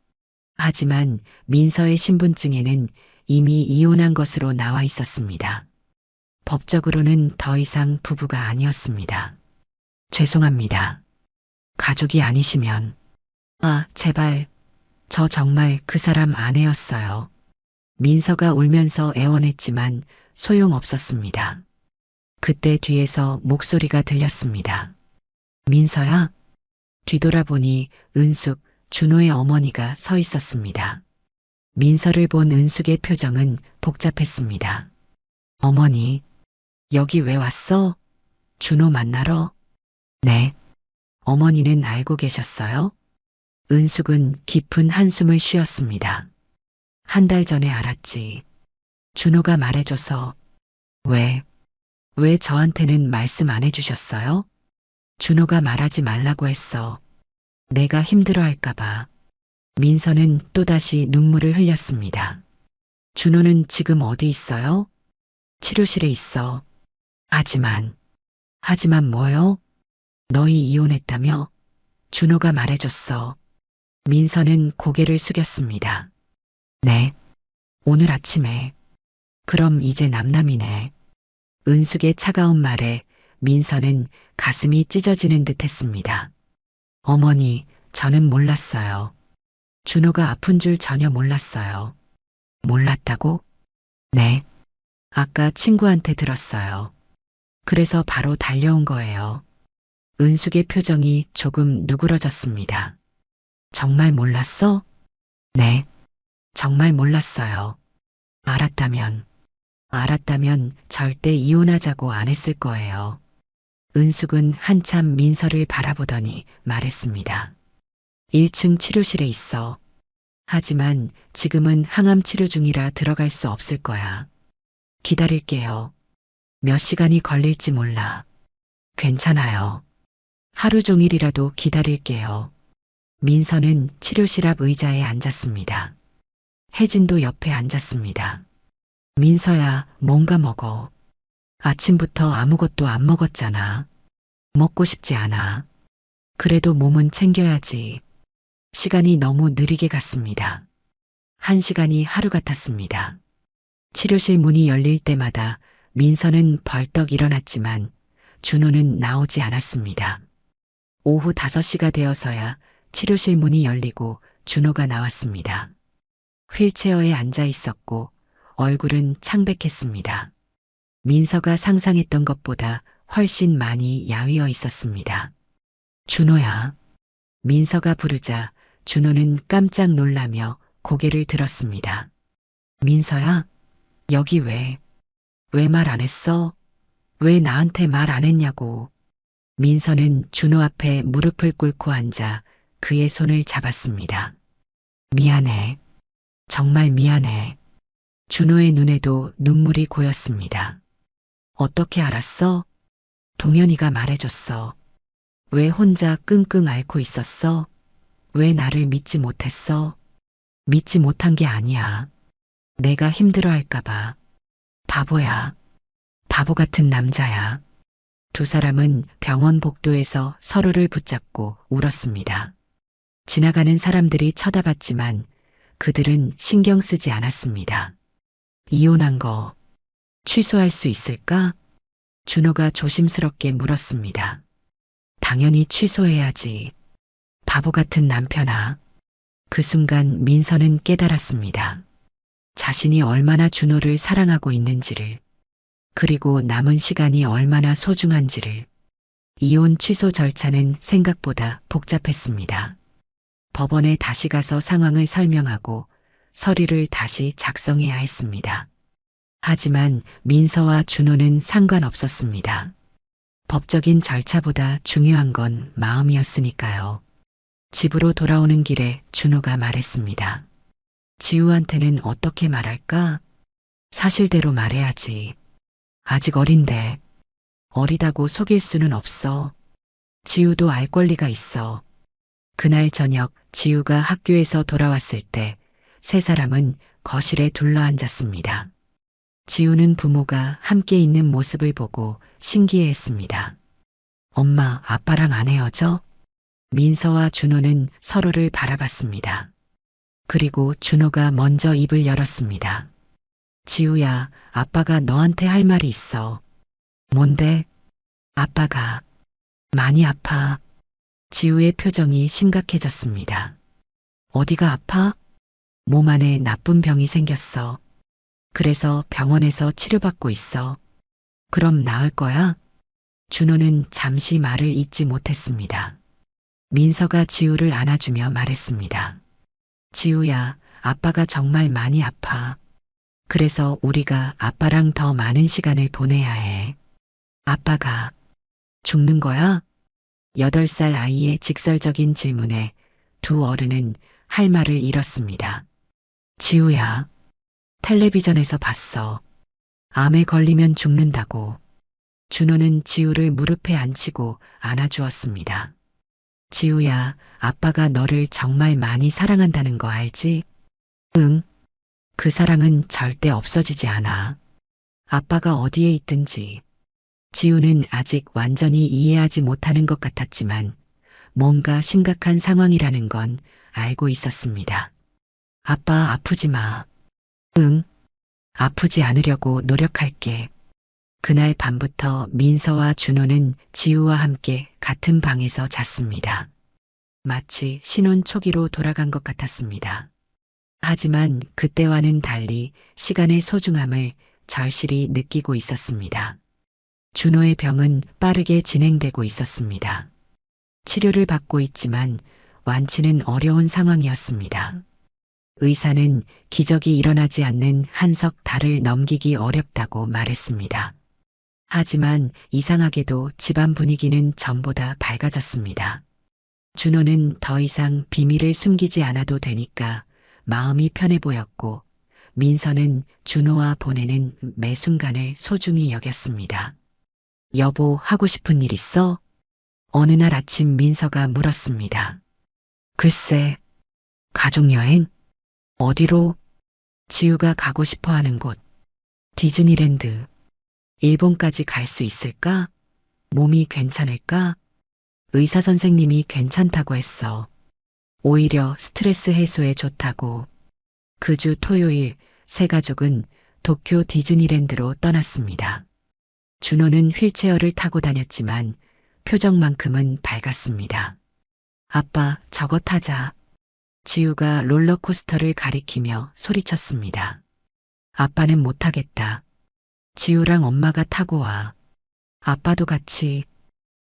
하지만 민서의 신분증에는 이미 이혼한 것으로 나와 있었습니다. 법적으로는 더 이상 부부가 아니었습니다. 죄송합니다. 가족이 아니시면. 아, 제발. 저 정말 그 사람 아내였어요. 민서가 울면서 애원했지만 소용없었습니다. 그때 뒤에서 목소리가 들렸습니다. 민서야? 뒤돌아보니 은숙, 준호의 어머니가 서 있었습니다. 민서를 본 은숙의 표정은 복잡했습니다. 어머니, 여기 왜 왔어? 준호 만나러? 네. 어머니는 알고 계셨어요? 은숙은 깊은 한숨을 쉬었습니다. 한 달 전에 알았지. 준호가 말해줘서. 왜 저한테는 말씀 안 해주셨어요? 준호가 말하지 말라고 했어. 내가 힘들어 할까봐. 민서는 또다시 눈물을 흘렸습니다. 준호는 지금 어디 있어요? 치료실에 있어. 하지만 뭐요? 너희 이혼했다며? 준호가 말해줬어. 민서는 고개를 숙였습니다. 네, 오늘 아침에. 그럼 이제 남남이네. 은숙의 차가운 말에 민서는 가슴이 찢어지는 듯 했습니다. 어머니, 저는 몰랐어요. 준호가 아픈 줄 전혀 몰랐어요. 몰랐다고? 네. 아까 친구한테 들었어요. 그래서 바로 달려온 거예요. 은숙의 표정이 조금 누그러졌습니다. 정말 몰랐어? 네. 정말 몰랐어요. 알았다면 절대 이혼하자고 안 했을 거예요. 은숙은 한참 민서를 바라보더니 말했습니다. 1층 치료실에 있어. 하지만 지금은 항암 치료 중이라 들어갈 수 없을 거야. 기다릴게요. 몇 시간이 걸릴지 몰라. 괜찮아요. 하루 종일이라도 기다릴게요. 민서는 치료실 앞 의자에 앉았습니다. 혜진도 옆에 앉았습니다. 민서야, 뭔가 먹어. 아침부터 아무것도 안 먹었잖아. 먹고 싶지 않아. 그래도 몸은 챙겨야지. 시간이 너무 느리게 갔습니다. 1시간이 하루 같았습니다. 치료실 문이 열릴 때마다 민서는 벌떡 일어났지만 준호는 나오지 않았습니다. 오후 5시가 되어서야 치료실 문이 열리고 준호가 나왔습니다. 휠체어에 앉아 있었고 얼굴은 창백했습니다. 민서가 상상했던 것보다 훨씬 많이 야위어 있었습니다. 준호야. 민서가 부르자 준호는 깜짝 놀라며 고개를 들었습니다. 민서야, 여기 왜 말 안 했어? 왜 나한테 말 안 했냐고. 민서는 준호 앞에 무릎을 꿇고 앉아 그의 손을 잡았습니다. 미안해. 정말 미안해. 준호의 눈에도 눈물이 고였습니다. 어떻게 알았어? 동현이가 말해줬어. 왜 혼자 끙끙 앓고 있었어? 왜 나를 믿지 못했어? 믿지 못한 게 아니야. 내가 힘들어 할까봐. 바보야. 바보 같은 남자야. 두 사람은 병원 복도에서 서로를 붙잡고 울었습니다. 지나가는 사람들이 쳐다봤지만 그들은 신경 쓰지 않았습니다. 이혼한 거 취소할 수 있을까? 준호가 조심스럽게 물었습니다. 당연히 취소해야지. 바보 같은 남편아. 그 순간 민서는 깨달았습니다. 자신이 얼마나 준호를 사랑하고 있는지를, 그리고 남은 시간이 얼마나 소중한지를. 이혼 취소 절차는 생각보다 복잡했습니다. 법원에 다시 가서 상황을 설명하고 서류를 다시 작성해야 했습니다. 하지만 민서와 준호는 상관없었습니다. 법적인 절차보다 중요한 건 마음이었으니까요. 집으로 돌아오는 길에 준호가 말했습니다. 지우한테는 어떻게 말할까? 사실대로 말해야지. 아직 어린데. 어리다고 속일 수는 없어. 지우도 알 권리가 있어. 그날 저녁 지우가 학교에서 돌아왔을 때 세 사람은 거실에 둘러앉았습니다. 지우는 부모가 함께 있는 모습을 보고 신기해했습니다. 엄마, 아빠랑 안 헤어져? 민서와 준호는 서로를 바라봤습니다. 그리고 준호가 먼저 입을 열었습니다. 지우야, 아빠가 너한테 할 말이 있어. 뭔데? 아빠가 많이 아파. 지우의 표정이 심각해졌습니다. 어디가 아파? 몸 안에 나쁜 병이 생겼어. 그래서 병원에서 치료받고 있어. 그럼 나을 거야? 준호는 잠시 말을 잇지 못했습니다. 민서가 지우를 안아주며 말했습니다. 지우야, 아빠가 정말 많이 아파. 그래서 우리가 아빠랑 더 많은 시간을 보내야 해. 아빠가 죽는 거야? 8살 아이의 직설적인 질문에 두 어른은 할 말을 잃었습니다. 지우야, 텔레비전에서 봤어. 암에 걸리면 죽는다고. 준호는 지우를 무릎에 앉히고 안아주었습니다. 지우야, 아빠가 너를 정말 많이 사랑한다는 거 알지? 응. 그 사랑은 절대 없어지지 않아. 아빠가 어디에 있든지. 지우는 아직 완전히 이해하지 못하는 것 같았지만 뭔가 심각한 상황이라는 건 알고 있었습니다. 아빠 아프지 마. 응. 아프지 않으려고 노력할게. 그날 밤부터 민서와 준호는 지우와 함께 같은 방에서 잤습니다. 마치 신혼 초기로 돌아간 것 같았습니다. 하지만 그때와는 달리 시간의 소중함을 절실히 느끼고 있었습니다. 준호의 병은 빠르게 진행되고 있었습니다. 치료를 받고 있지만 완치는 어려운 상황이었습니다. 의사는 기적이 일어나지 않는 한 석 달을 넘기기 어렵다고 말했습니다. 하지만 이상하게도 집안 분위기는 전보다 밝아졌습니다. 준호는 더 이상 비밀을 숨기지 않아도 되니까 마음이 편해 보였고, 민서는 준호와 보내는 매 순간을 소중히 여겼습니다. 여보, 하고 싶은 일 있어? 어느 날 아침 민서가 물었습니다. 글쎄, 가족여행? 어디로? 지우가 가고 싶어 하는 곳. 디즈니랜드. 일본까지 갈 수 있을까? 몸이 괜찮을까? 의사 선생님이 괜찮다고 했어. 오히려 스트레스 해소에 좋다고. 그 주 토요일 세 가족은 도쿄 디즈니랜드로 떠났습니다. 준호는 휠체어를 타고 다녔지만 표정만큼은 밝았습니다. 아빠, 저거 타자. 지우가 롤러코스터를 가리키며 소리쳤습니다. 아빠는 못하겠다. 지우랑 엄마가 타고 와. 아빠도 같이.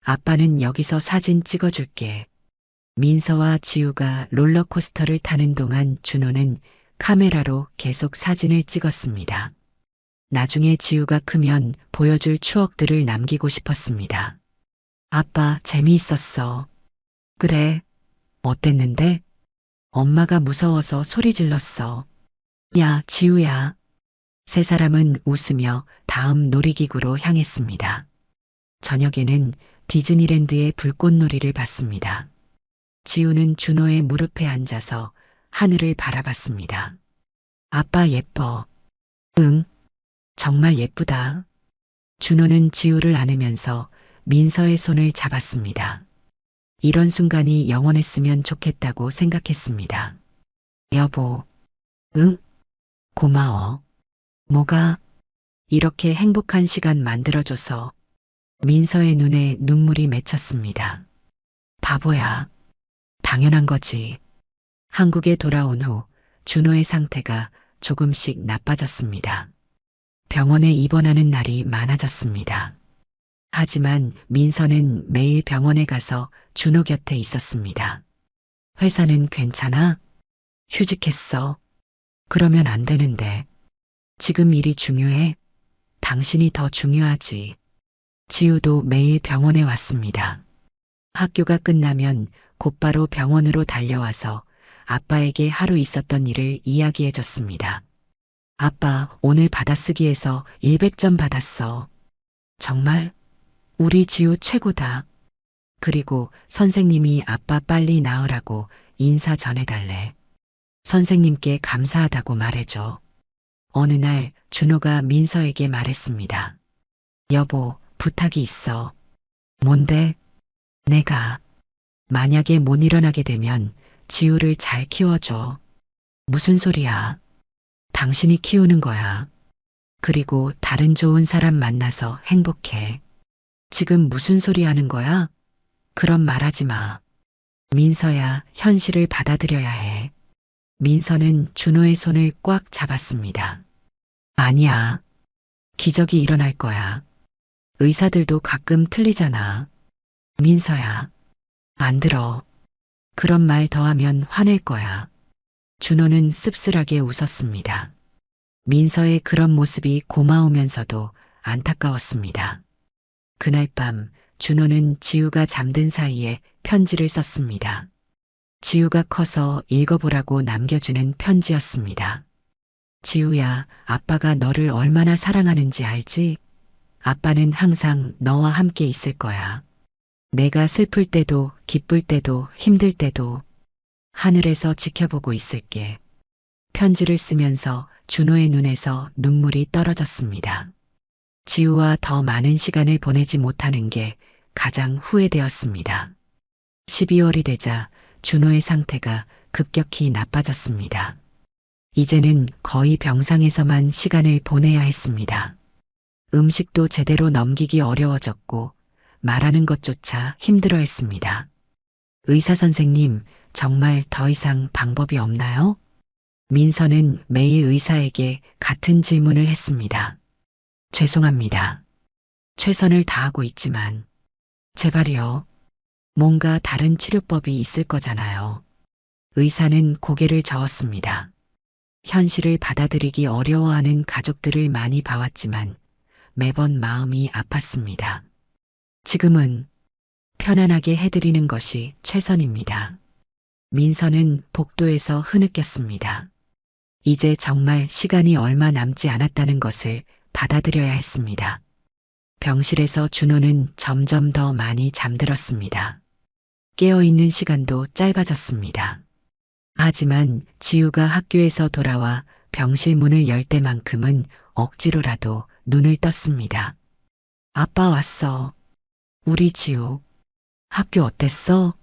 아빠는 여기서 사진 찍어줄게. 민서와 지우가 롤러코스터를 타는 동안 준호는 카메라로 계속 사진을 찍었습니다. 나중에 지우가 크면 보여줄 추억들을 남기고 싶었습니다. 아빠, 재미있었어. 그래. 어땠는데? 엄마가 무서워서 소리 질렀어. 야, 지우야. 세 사람은 웃으며 다음 놀이기구로 향했습니다. 저녁에는 디즈니랜드의 불꽃놀이를 봤습니다. 지우는 준호의 무릎에 앉아서 하늘을 바라봤습니다. 아빠 예뻐. 응, 정말 예쁘다. 준호는 지우를 안으면서 민서의 손을 잡았습니다. 이런 순간이 영원했으면 좋겠다고 생각했습니다. 여보. 응? 고마워. 뭐가? 이렇게 행복한 시간 만들어줘서. 민서의 눈에 눈물이 맺혔습니다. 바보야. 당연한 거지. 한국에 돌아온 후 준호의 상태가 조금씩 나빠졌습니다. 병원에 입원하는 날이 많아졌습니다. 하지만 민서는 매일 병원에 가서 준호 곁에 있었습니다. 회사는 괜찮아? 휴직했어. 그러면 안 되는데. 지금 일이 중요해? 당신이 더 중요하지. 지우도 매일 병원에 왔습니다. 학교가 끝나면 곧바로 병원으로 달려와서 아빠에게 하루 있었던 일을 이야기해 줬습니다. 아빠, 오늘 받아쓰기에서 100점 받았어. 정말? 우리 지우 최고다. 그리고 선생님이 아빠 빨리 나으라고 인사 전해달래. 선생님께 감사하다고 말해줘. 어느 날 준호가 민서에게 말했습니다. 여보, 부탁이 있어. 뭔데? 내가 만약에 못 일어나게 되면 지우를 잘 키워줘. 무슨 소리야? 당신이 키우는 거야. 그리고 다른 좋은 사람 만나서 행복해. 지금 무슨 소리 하는 거야? 그런 말하지 마. 민서야, 현실을 받아들여야 해. 민서는 준호의 손을 꽉 잡았습니다. 아니야. 기적이 일어날 거야. 의사들도 가끔 틀리잖아. 민서야. 안 들어. 그런 말 더하면 화낼 거야. 준호는 씁쓸하게 웃었습니다. 민서의 그런 모습이 고마우면서도 안타까웠습니다. 그날 밤 준호는 지우가 잠든 사이에 편지를 썼습니다. 지우가 커서 읽어보라고 남겨주는 편지였습니다. 지우야, 아빠가 너를 얼마나 사랑하는지 알지? 아빠는 항상 너와 함께 있을 거야. 내가 슬플 때도 기쁠 때도 힘들 때도 하늘에서 지켜보고 있을게. 편지를 쓰면서 준호의 눈에서 눈물이 떨어졌습니다. 지우와 더 많은 시간을 보내지 못하는 게 가장 후회되었습니다. 12월이 되자 준호의 상태가 급격히 나빠졌습니다. 이제는 거의 병상에서만 시간을 보내야 했습니다. 음식도 제대로 넘기기 어려워졌고 말하는 것조차 힘들어 했습니다. 의사 선생님, 정말 더 이상 방법이 없나요? 민서는 매일 의사에게 같은 질문을 했습니다. 죄송합니다. 최선을 다하고 있지만 제발요. 뭔가 다른 치료법이 있을 거잖아요. 의사는 고개를 저었습니다. 현실을 받아들이기 어려워하는 가족들을 많이 봐왔지만 매번 마음이 아팠습니다. 지금은 편안하게 해드리는 것이 최선입니다. 민서는 복도에서 흐느꼈습니다. 이제 정말 시간이 얼마 남지 않았다는 것을 받아들여야 했습니다. 병실에서 준호는 점점 더 많이 잠들었습니다. 깨어있는 시간도 짧아졌습니다. 하지만 지우가 학교에서 돌아와 병실 문을 열 때만큼은 억지로라도 눈을 떴습니다. 아빠 왔어. 우리 지우. 학교 어땠어?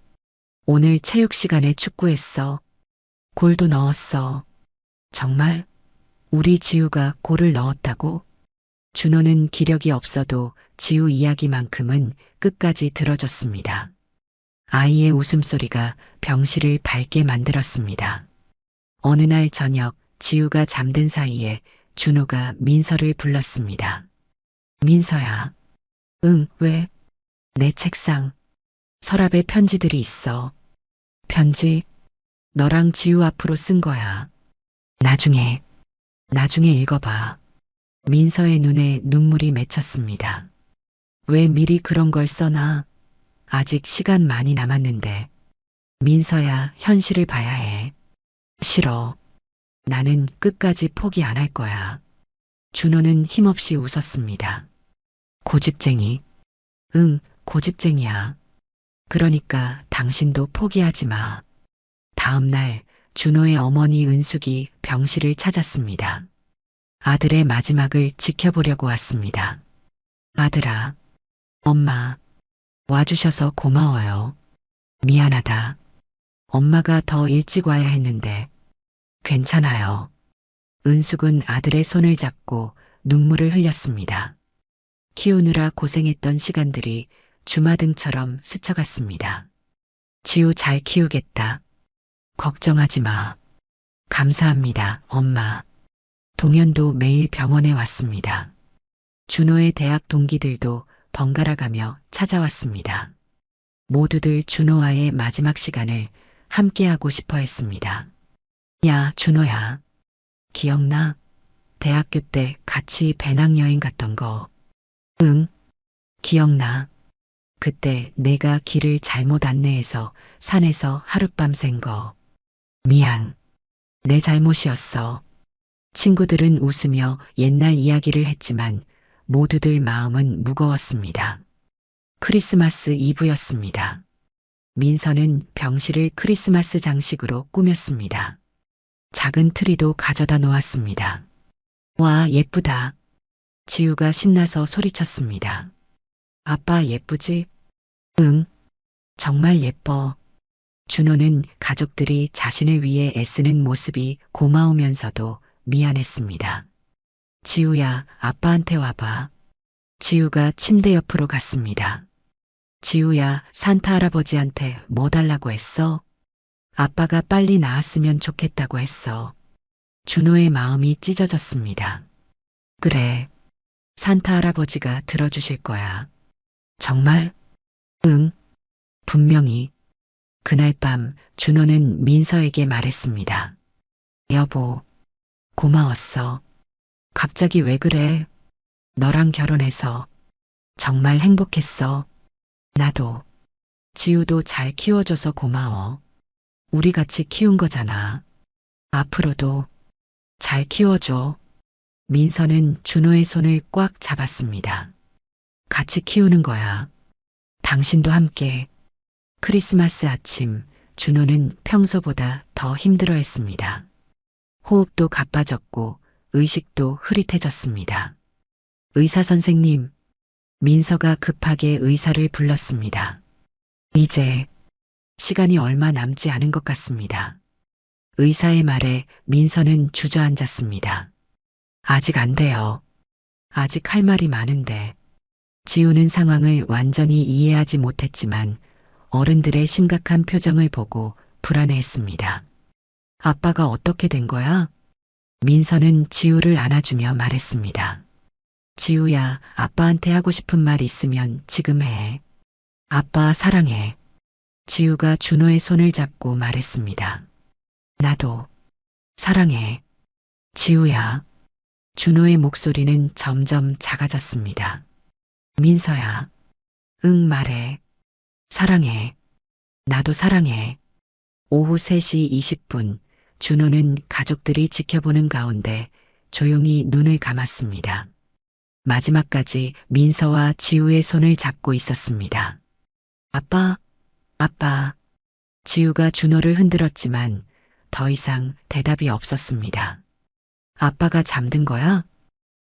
오늘 체육 시간에 축구했어. 골도 넣었어. 정말? 우리 지우가 골을 넣었다고? 준호는 기력이 없어도 지우 이야기만큼은 끝까지 들어줬습니다. 아이의 웃음소리가 병실을 밝게 만들었습니다. 어느 날 저녁 지우가 잠든 사이에 준호가 민서를 불렀습니다. 민서야. 응, 왜? 내 책상. 서랍에 편지들이 있어. 편지? 너랑 지우 앞으로 쓴 거야. 나중에 읽어봐. 민서의 눈에 눈물이 맺혔습니다. 왜 미리 그런 걸 써놔? 아직 시간 많이 남았는데. 민서야, 현실을 봐야 해. 싫어. 나는 끝까지 포기 안 할 거야. 준호는 힘없이 웃었습니다. 고집쟁이. 응, 고집쟁이야. 그러니까 당신도 포기하지 마. 다음 날 준호의 어머니 은숙이 병실을 찾았습니다. 아들의 마지막을 지켜보려고 왔습니다. 아들아, 엄마, 와주셔서 고마워요. 미안하다. 엄마가 더 일찍 와야 했는데. 괜찮아요. 은숙은 아들의 손을 잡고 눈물을 흘렸습니다. 키우느라 고생했던 시간들이 주마등처럼 스쳐갔습니다. 지우 잘 키우겠다. 걱정하지 마. 감사합니다, 엄마. 동현도 매일 병원에 왔습니다. 준호의 대학 동기들도 번갈아 가며 찾아왔습니다. 모두들 준호와의 마지막 시간을 함께하고 싶어 했습니다. 야, 준호야. 기억나? 대학교 때 같이 배낭여행 갔던 거. 응, 기억나. 그때 내가 길을 잘못 안내해서 산에서 하룻밤 샌 거. 미안. 내 잘못이었어. 친구들은 웃으며 옛날 이야기를 했지만 모두들 마음은 무거웠습니다. 크리스마스 이브였습니다. 민서는 병실을 크리스마스 장식으로 꾸몄습니다. 작은 트리도 가져다 놓았습니다. 와, 예쁘다. 지우가 신나서 소리쳤습니다. 아빠 예쁘지? 응, 정말 예뻐. 준호는 가족들이 자신을 위해 애쓰는 모습이 고마우면서도 미안했습니다. 지우야, 아빠한테 와봐. 지우가 침대 옆으로 갔습니다. 지우야, 산타 할아버지한테 뭐 달라고 했어? 아빠가 빨리 나았으면 좋겠다고 했어. 준호의 마음이 찢어졌습니다. 그래, 산타 할아버지가 들어주실 거야. 정말? 응, 분명히. 그날 밤 준호는 민서에게 말했습니다. 여보, 고마웠어. 갑자기 왜 그래? 너랑 결혼해서 정말 행복했어. 나도. 지우도 잘 키워줘서 고마워. 우리 같이 키운 거잖아. 앞으로도 잘 키워줘. 민서는 준호의 손을 꽉 잡았습니다. 같이 키우는 거야. 당신도 함께. 크리스마스 아침, 준호는 평소보다 더 힘들어했습니다. 호흡도 가빠졌고 의식도 흐릿해졌습니다. 의사 선생님, 민서가 급하게 의사를 불렀습니다. 이제 시간이 얼마 남지 않은 것 같습니다. 의사의 말에 민서는 주저앉았습니다. 아직 안 돼요. 아직 할 말이 많은데. 지우는 상황을 완전히 이해하지 못했지만 어른들의 심각한 표정을 보고 불안해했습니다. 아빠가 어떻게 된 거야? 민서는 지우를 안아주며 말했습니다. 지우야, 아빠한테 하고 싶은 말 있으면 지금 해. 아빠 사랑해. 지우가 준호의 손을 잡고 말했습니다. 나도 사랑해. 지우야. 준호의 목소리는 점점 작아졌습니다. 민서야. 응, 말해. 사랑해. 나도 사랑해. 오후 3시 20분, 준호는 가족들이 지켜보는 가운데 조용히 눈을 감았습니다. 마지막까지 민서와 지우의 손을 잡고 있었습니다. 아빠, 아빠. 지우가 준호를 흔들었지만 더 이상 대답이 없었습니다. 아빠가 잠든 거야?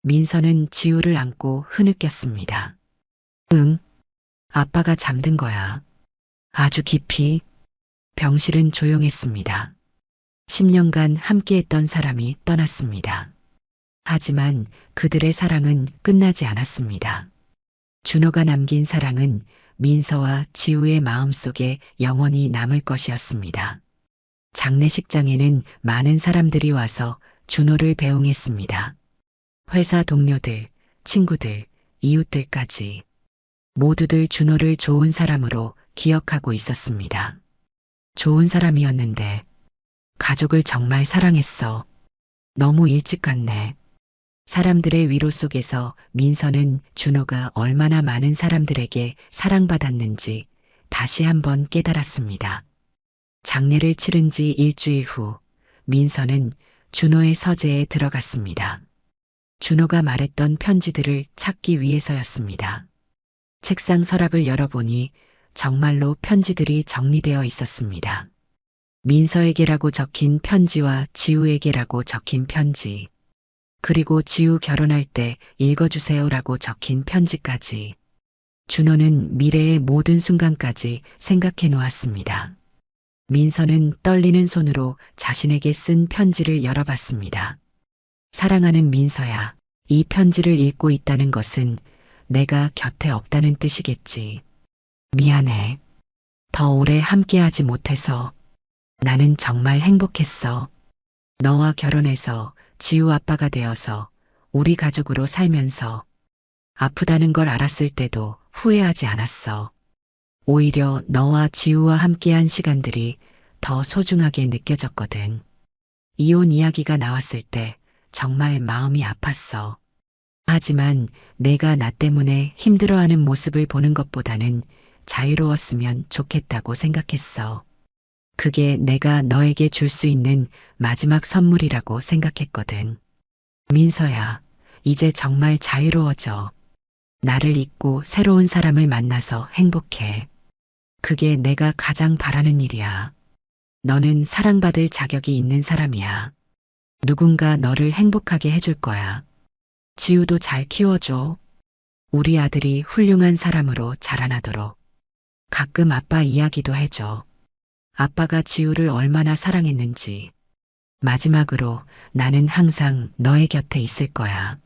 민서는 지우를 안고 흐느꼈습니다. 응, 아빠가 잠든 거야. 아주 깊이. 병실은 조용했습니다. 10년간 함께했던 사람이 떠났습니다. 하지만 그들의 사랑은 끝나지 않았습니다. 준호가 남긴 사랑은 민서와 지우의 마음속에 영원히 남을 것이었습니다. 장례식장에는 많은 사람들이 와서 준호를 배웅했습니다. 회사 동료들, 친구들, 이웃들까지 모두들 준호를 좋은 사람으로 기억하고 있었습니다. 좋은 사람이었는데 가족을 정말 사랑했어. 너무 일찍 갔네. 사람들의 위로 속에서 민서는 준호가 얼마나 많은 사람들에게 사랑받았는지 다시 한번 깨달았습니다. 장례를 치른 지 일주일 후 민서는 준호의 서재에 들어갔습니다. 준호가 말했던 편지들을 찾기 위해서였습니다. 책상 서랍을 열어보니 정말로 편지들이 정리되어 있었습니다. 민서에게라고 적힌 편지와 지우에게라고 적힌 편지, 그리고 지우 결혼할 때 읽어주세요라고 적힌 편지까지. 준호는 미래의 모든 순간까지 생각해 놓았습니다. 민서는 떨리는 손으로 자신에게 쓴 편지를 열어봤습니다. 사랑하는 민서야, 이 편지를 읽고 있다는 것은 내가 곁에 없다는 뜻이겠지. 미안해. 더 오래 함께하지 못해서. 나는 정말 행복했어. 너와 결혼해서 지우 아빠가 되어서 우리 가족으로 살면서 아프다는 걸 알았을 때도 후회하지 않았어. 오히려 너와 지우와 함께한 시간들이 더 소중하게 느껴졌거든. 이혼 이야기가 나왔을 때 정말 마음이 아팠어. 하지만 내가 나 때문에 힘들어하는 모습을 보는 것보다는 자유로웠으면 좋겠다고 생각했어. 그게 내가 너에게 줄 수 있는 마지막 선물이라고 생각했거든. 민서야, 이제 정말 자유로워져. 나를 잊고 새로운 사람을 만나서 행복해. 그게 내가 가장 바라는 일이야. 너는 사랑받을 자격이 있는 사람이야. 누군가 너를 행복하게 해줄 거야. 지우도 잘 키워줘. 우리 아들이 훌륭한 사람으로 자라나도록. 가끔 아빠 이야기도 해줘. 아빠가 지우를 얼마나 사랑했는지. 마지막으로 나는 항상 너의 곁에 있을 거야.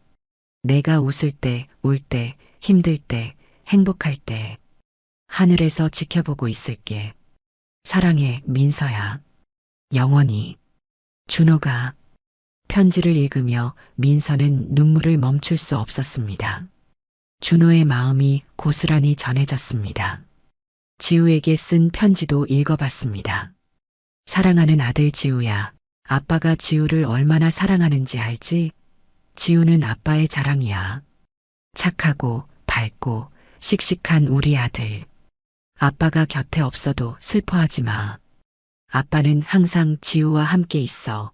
내가 웃을 때, 울 때, 힘들 때, 행복할 때. 하늘에서 지켜보고 있을게. 사랑해, 민서야. 영원히. 준호가. 편지를 읽으며 민서는 눈물을 멈출 수 없었습니다. 준호의 마음이 고스란히 전해졌습니다. 지우에게 쓴 편지도 읽어봤습니다. 사랑하는 아들 지우야, 아빠가 지우를 얼마나 사랑하는지 알지? 지우는 아빠의 자랑이야. 착하고 밝고 씩씩한 우리 아들. 아빠가 곁에 없어도 슬퍼하지 마. 아빠는 항상 지우와 함께 있어.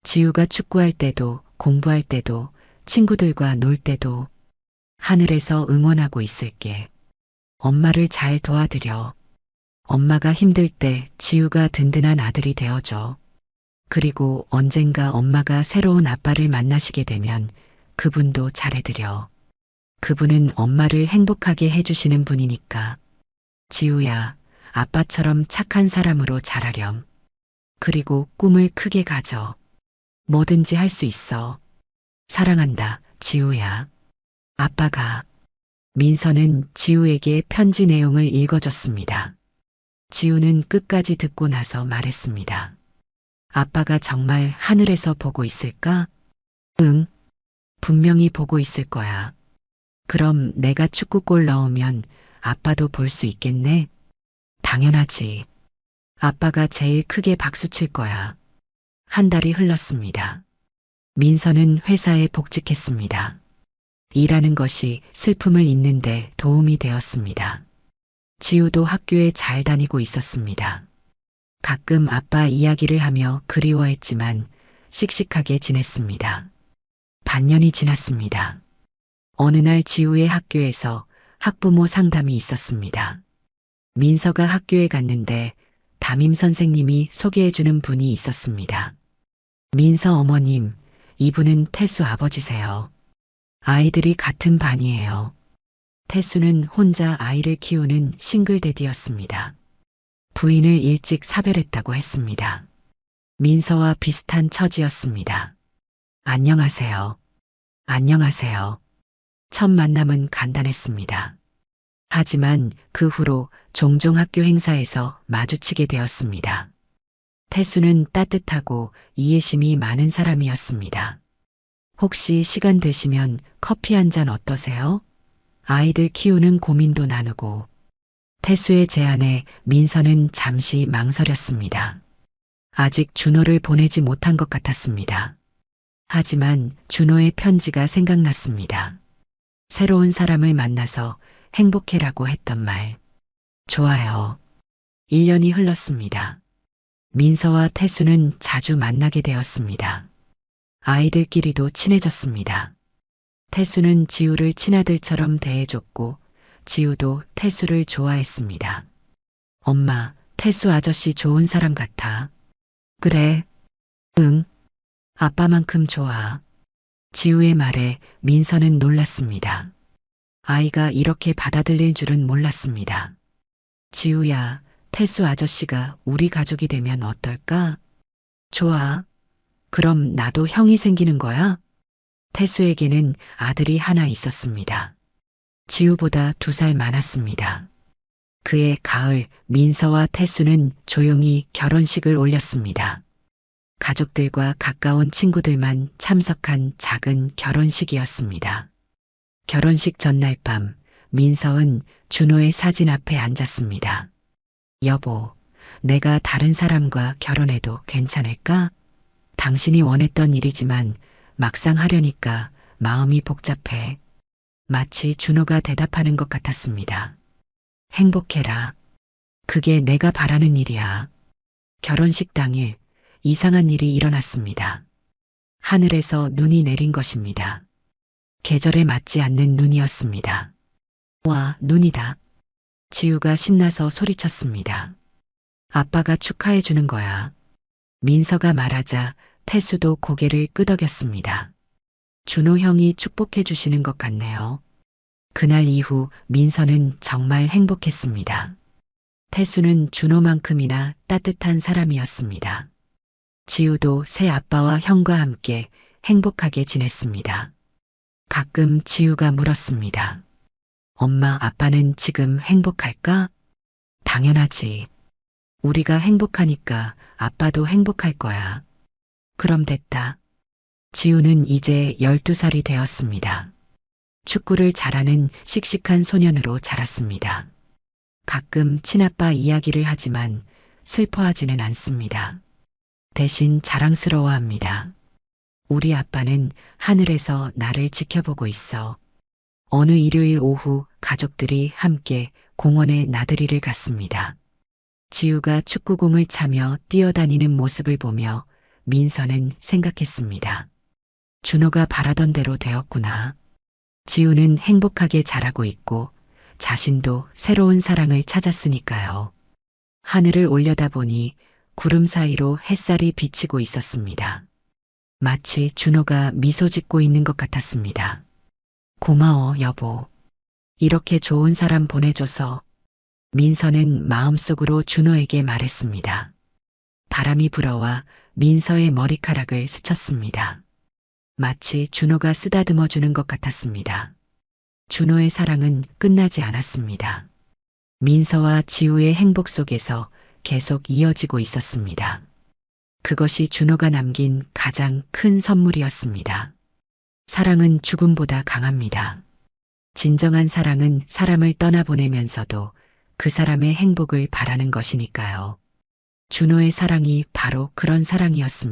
지우가 축구할 때도, 공부할 때도, 친구들과 놀 때도 하늘에서 응원하고 있을게. 엄마를 잘 도와드려. 엄마가 힘들 때 지우가 든든한 아들이 되어줘. 그리고 언젠가 엄마가 새로운 아빠를 만나시게 되면 그분도 잘해드려. 그분은 엄마를 행복하게 해주시는 분이니까. 지우야, 아빠처럼 착한 사람으로 자라렴. 그리고 꿈을 크게 가져. 뭐든지 할 수 있어. 사랑한다, 지우야. 아빠가. 민서는 지우에게 편지 내용을 읽어줬습니다. 지우는 끝까지 듣고 나서 말했습니다. 아빠가 정말 하늘에서 보고 있을까? 응, 분명히 보고 있을 거야. 그럼 내가 축구골 넣으면 아빠도 볼 수 있겠네? 당연하지. 아빠가 제일 크게 박수 칠 거야. 한 달이 흘렀습니다. 민서는 회사에 복직했습니다. 일하는 것이 슬픔을 잊는데 도움이 되었습니다. 지우도 학교에 잘 다니고 있었습니다. 가끔 아빠 이야기를 하며 그리워했지만 씩씩하게 지냈습니다. 반년이 지났습니다. 어느 날 지우의 학교에서 학부모 상담이 있었습니다. 민서가 학교에 갔는데 담임 선생님이 소개해주는 분이 있었습니다. 민서 어머님, 이분은 태수 아버지세요. 아이들이 같은 반이에요. 태수는 혼자 아이를 키우는 싱글대디였습니다. 부인을 일찍 사별했다고 했습니다. 민서와 비슷한 처지였습니다. 안녕하세요. 안녕하세요. 첫 만남은 간단했습니다. 하지만 그 후로 종종 학교 행사에서 마주치게 되었습니다. 태수는 따뜻하고 이해심이 많은 사람이었습니다. 혹시 시간 되시면 커피 한 잔 어떠세요? 아이들 키우는 고민도 나누고. 태수의 제안에 민서는 잠시 망설였습니다. 아직 준호를 보내지 못한 것 같았습니다. 하지만 준호의 편지가 생각났습니다. 새로운 사람을 만나서 행복해라고 했던 말. 좋아요. 1년이 흘렀습니다. 민서와 태수는 자주 만나게 되었습니다. 아이들끼리도 친해졌습니다. 태수는 지우를 친아들처럼 대해줬고 지우도 태수를 좋아했습니다. 엄마, 태수 아저씨 좋은 사람 같아. 그래? 응. 아빠만큼 좋아. 지우의 말에 민서는 놀랐습니다. 아이가 이렇게 받아들일 줄은 몰랐습니다. 지우야, 태수 아저씨가 우리 가족이 되면 어떨까? 좋아. 그럼 나도 형이 생기는 거야? 태수에게는 아들이 하나 있었습니다. 지우보다 2살 많았습니다. 그해 가을 민서와 태수는 조용히 결혼식을 올렸습니다. 가족들과 가까운 친구들만 참석한 작은 결혼식이었습니다. 결혼식 전날 밤 민서은 준호의 사진 앞에 앉았습니다. 여보, 내가 다른 사람과 결혼해도 괜찮을까? 당신이 원했던 일이지만 막상 하려니까 마음이 복잡해. 마치 준호가 대답하는 것 같았습니다. 행복해라. 그게 내가 바라는 일이야. 결혼식 당일 이상한 일이 일어났습니다. 하늘에서 눈이 내린 것입니다. 계절에 맞지 않는 눈이었습니다. 와, 눈이다. 지우가 신나서 소리쳤습니다. 아빠가 축하해 주는 거야. 민서가 말하자 태수도 고개를 끄덕였습니다. 준호 형이 축복해 주시는 것 같네요. 그날 이후 민서는 정말 행복했습니다. 태수는 준호만큼이나 따뜻한 사람이었습니다. 지우도 새 아빠와 형과 함께 행복하게 지냈습니다. 가끔 지우가 물었습니다. 엄마, 아빠는 지금 행복할까? 당연하지. 우리가 행복하니까 아빠도 행복할 거야. 그럼 됐다. 지우는 이제 12살이 되었습니다. 축구를 잘하는 씩씩한 소년으로 자랐습니다. 가끔 친아빠 이야기를 하지만 슬퍼하지는 않습니다. 대신 자랑스러워합니다. 우리 아빠는 하늘에서 나를 지켜보고 있어. 어느 일요일 오후 가족들이 함께 공원에 나들이를 갔습니다. 지우가 축구공을 차며 뛰어다니는 모습을 보며 민서는 생각했습니다. 준호가 바라던 대로 되었구나. 지우는 행복하게 자라고 있고 자신도 새로운 사랑을 찾았으니까요. 하늘을 올려다보니 구름 사이로 햇살이 비치고 있었습니다. 마치 준호가 미소 짓고 있는 것 같았습니다. 고마워, 여보. 이렇게 좋은 사람 보내줘서. 민서는 마음속으로 준호에게 말했습니다. 바람이 불어와 민서의 머리카락을 스쳤습니다. 마치 준호가 쓰다듬어 주는 것 같았습니다. 준호의 사랑은 끝나지 않았습니다. 민서와 지우의 행복 속에서 계속 이어지고 있었습니다. 그것이 준호가 남긴 가장 큰 선물이었습니다. 사랑은 죽음보다 강합니다. 진정한 사랑은 사람을 떠나보내면서도 그 사람의 행복을 바라는 것이니까요. 준호의 사랑이 바로 그런 사랑이었습니다.